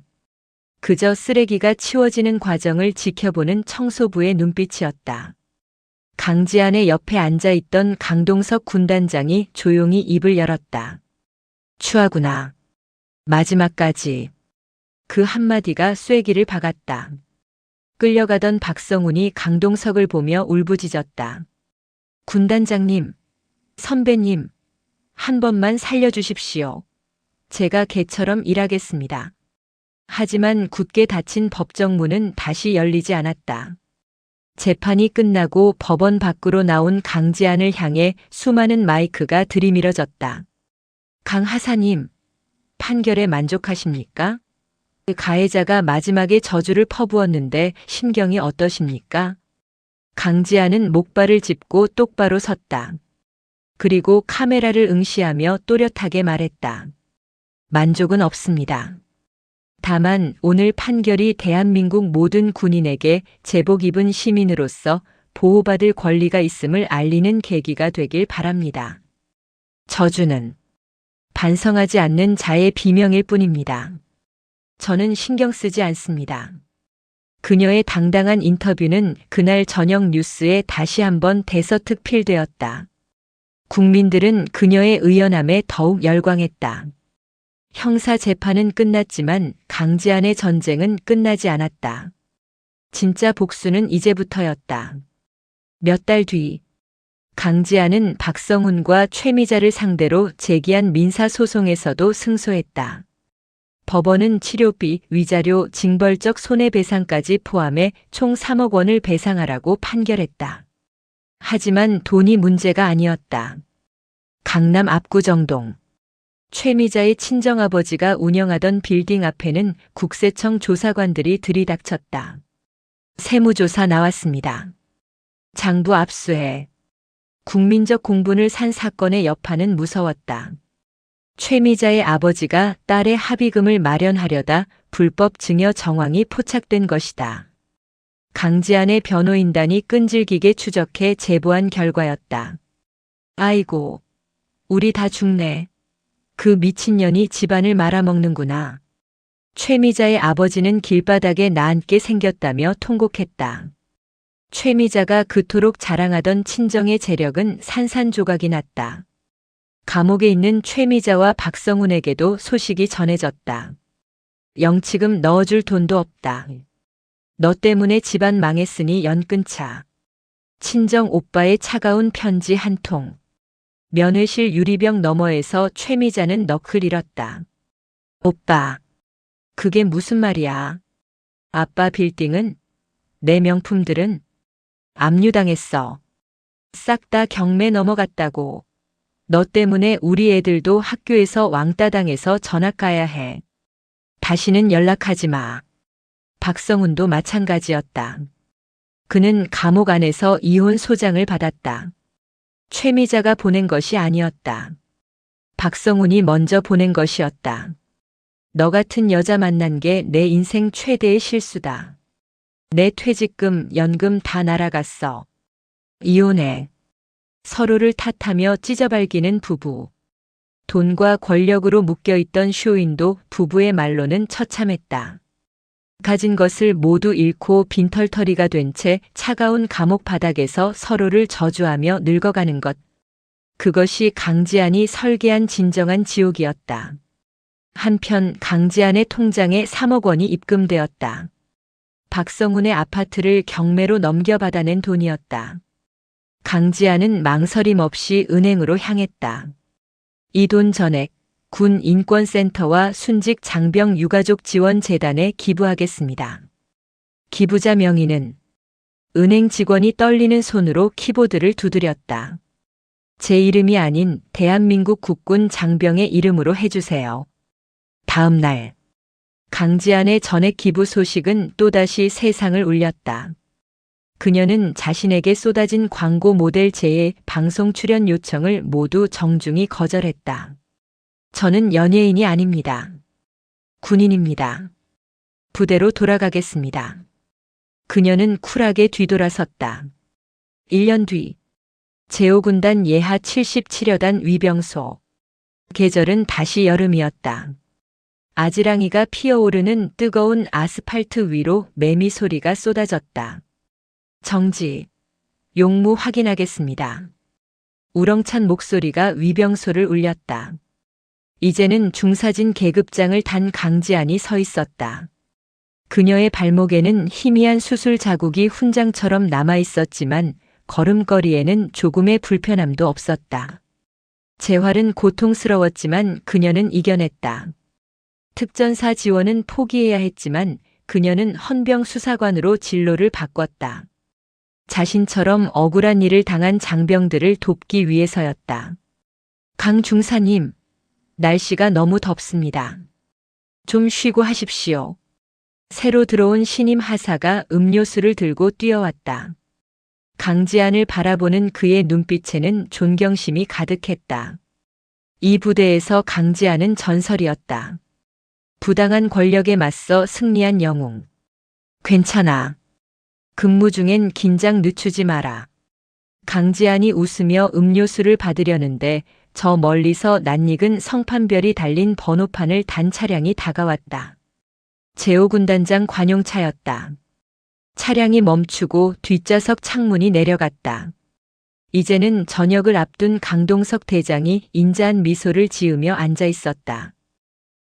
그저 쓰레기가 치워지는 과정을 지켜보는 청소부의 눈빛이었다. 강지한의 옆에 앉아있던 강동석 군단장이 조용히 입을 열었다. 추하구나. 마지막까지. 그 한마디가 쐐기를 박았다. 끌려가던 박성훈이 강동석을 보며 울부짖었다. 군단장님, 선배님, 한 번만 살려주십시오. 제가 개처럼 일하겠습니다. 하지만 굳게 닫힌 법정문은 다시 열리지 않았다. 재판이 끝나고 법원 밖으로 나온 강지한을 향해 수많은 마이크가 들이밀어졌다. 강 하사님, 판결에 만족하십니까? 가해자가 마지막에 저주를 퍼부었는데 심경이 어떠십니까? 강지한은 목발을 짚고 똑바로 섰다. 그리고 카메라를 응시하며 또렷하게 말했다. 만족은 없습니다. 다만 오늘 판결이 대한민국 모든 군인에게 제복 입은 시민으로서 보호받을 권리가 있음을 알리는 계기가 되길 바랍니다. 저주는 반성하지 않는 자의 비명일 뿐입니다. 저는 신경 쓰지 않습니다. 그녀의 당당한 인터뷰는 그날 저녁 뉴스에 다시 한번 대서특필되었다. 국민들은 그녀의 의연함에 더욱 열광했다. 형사 재판은 끝났지만 강지한의 전쟁은 끝나지 않았다. 진짜 복수는 이제부터였다. 몇 달 뒤, 강지한은 박성훈과 최미자를 상대로 제기한 민사소송에서도 승소했다. 법원은 치료비, 위자료, 징벌적 손해배상까지 포함해 총 3억 원을 배상하라고 판결했다. 하지만 돈이 문제가 아니었다. 강남 압구정동. 최미자의 친정아버지가 운영하던 빌딩 앞에는 국세청 조사관들이 들이닥쳤다. 세무조사 나왔습니다. 장부 압수해. 국민적 공분을 산 사건의 여파는 무서웠다. 최미자의 아버지가 딸의 합의금을 마련하려다 불법 증여 정황이 포착된 것이다. 강지한의 변호인단이 끈질기게 추적해 제보한 결과였다. 아이고, 우리 다 죽네. 그 미친년이 집안을 말아먹는구나. 최미자의 아버지는 길바닥에 나앉게 생겼다며 통곡했다. 최미자가 그토록 자랑하던 친정의 재력은 산산조각이 났다. 감옥에 있는 최미자와 박성훈에게도 소식이 전해졌다. 영치금 넣어줄 돈도 없다. 너 때문에 집안 망했으니 연 끊자. 친정 오빠의 차가운 편지 한 통. 면회실 유리병 너머에서 최미자는 넋을 잃었다. 오빠, 그게 무슨 말이야? 아빠 빌딩은? 내 명품들은? 압류당했어. 싹 다 경매 넘어갔다고. 너 때문에 우리 애들도 학교에서 왕따 당해서 전학 가야 해. 다시는 연락하지 마. 박성훈도 마찬가지였다. 그는 감옥 안에서 이혼 소장을 받았다. 최미자가 보낸 것이 아니었다. 박성훈이 먼저 보낸 것이었다. 너 같은 여자 만난 게 내 인생 최대의 실수다. 내 퇴직금, 연금 다 날아갔어. 이혼해. 서로를 탓하며 찢어발기는 부부. 돈과 권력으로 묶여있던 쇼인도 부부의 말로는 처참했다. 가진 것을 모두 잃고 빈털터리가 된 채 차가운 감옥 바닥에서 서로를 저주하며 늙어가는 것. 그것이 강지안이 설계한 진정한 지옥이었다. 한편 강지안의 통장에 3억 원이 입금되었다. 박성훈의 아파트를 경매로 넘겨받아낸 돈이었다. 강지안은 망설임 없이 은행으로 향했다. 이 돈 전액 군 인권센터와 순직 장병 유가족 지원 재단에 기부하겠습니다. 기부자 명의는 은행 직원이 떨리는 손으로 키보드를 두드렸다. 제 이름이 아닌 대한민국 국군 장병의 이름으로 해주세요. 다음 날 강지안의 전액 기부 소식은 또다시 세상을 울렸다. 그녀는 자신에게 쏟아진 광고 모델 제의 방송 출연 요청을 모두 정중히 거절했다. 저는 연예인이 아닙니다. 군인입니다. 부대로 돌아가겠습니다. 그녀는 쿨하게 뒤돌아섰다. 1년 뒤 제5군단 예하 77여단 위병소. 계절은 다시 여름이었다. 아지랑이가 피어오르는 뜨거운 아스팔트 위로 매미 소리가 쏟아졌다. 정지. 용무 확인하겠습니다. 우렁찬 목소리가 위병소를 울렸다. 이제는 중사진 계급장을 단 강지안이 서 있었다. 그녀의 발목에는 희미한 수술 자국이 훈장처럼 남아 있었지만 걸음걸이에는 조금의 불편함도 없었다. 재활은 고통스러웠지만 그녀는 이겨냈다. 특전사 지원은 포기해야 했지만 그녀는 헌병 수사관으로 진로를 바꿨다. 자신처럼 억울한 일을 당한 장병들을 돕기 위해서였다. 강 중사님, 날씨가 너무 덥습니다. 좀 쉬고 하십시오. 새로 들어온 신임 하사가 음료수를 들고 뛰어왔다. 강지안을 바라보는 그의 눈빛에는 존경심이 가득했다. 이 부대에서 강지안은 전설이었다. 부당한 권력에 맞서 승리한 영웅. 괜찮아. 근무 중엔 긴장 늦추지 마라. 강지안이 웃으며 음료수를 받으려는데 저 멀리서 낯익은 성판별이 달린 번호판을 단 차량이 다가왔다. 제5군단장 관용차였다. 차량이 멈추고 뒷좌석 창문이 내려갔다. 이제는 저녁을 앞둔 강동석 대장이 인자한 미소를 지으며 앉아 있었다.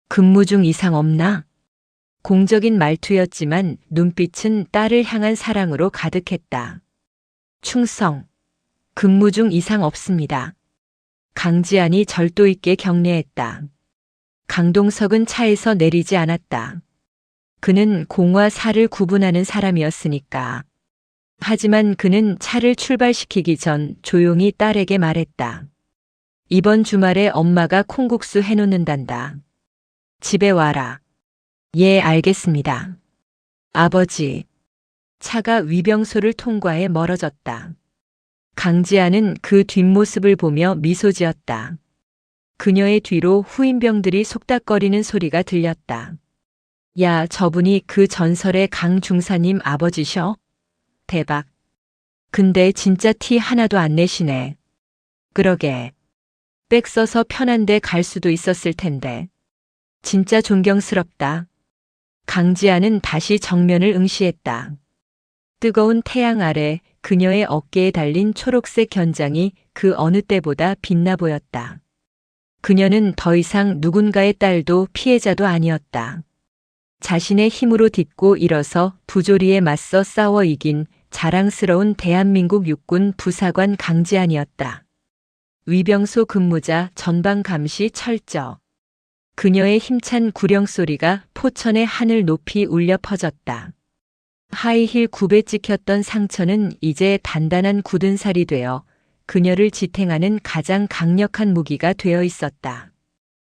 근무 중 이상 없나? 공적인 말투였지만 눈빛은 딸을 향한 사랑으로 가득했다. 충성. 근무 중 이상 없습니다. 강지안이 절도 있게 격려했다. 강동석은 차에서 내리지 않았다. 그는 공과 사를 구분하는 사람이었으니까. 하지만 그는 차를 출발시키기 전 조용히 딸에게 말했다. 이번 주말에 엄마가 콩국수 해놓는단다. 집에 와라. 예, 알겠습니다. 아버지. 차가 위병소를 통과해 멀어졌다. 강지안은 그 뒷모습을 보며 미소 지었다. 그녀의 뒤로 후임병들이 속닥거리는 소리가 들렸다. 야, 저분이 그 전설의 강 중사님 아버지셔? 대박. 근데 진짜 티 하나도 안 내시네. 그러게. 백 써서 편한데 갈 수도 있었을 텐데. 진짜 존경스럽다. 강지안은 다시 정면을 응시했다. 뜨거운 태양 아래 그녀의 어깨에 달린 초록색 견장이 그 어느 때보다 빛나 보였다. 그녀는 더 이상 누군가의 딸도 피해자도 아니었다. 자신의 힘으로 딛고 일어서 부조리에 맞서 싸워 이긴 자랑스러운 대한민국 육군 부사관 강지안이었다. 위병소 근무자 전방 감시 철저. 그녀의 힘찬 구령 소리가 포천의 하늘 높이 울려 퍼졌다. 하이힐 굽에 찍혔던 상처는 이제 단단한 굳은 살이 되어 그녀를 지탱하는 가장 강력한 무기가 되어 있었다.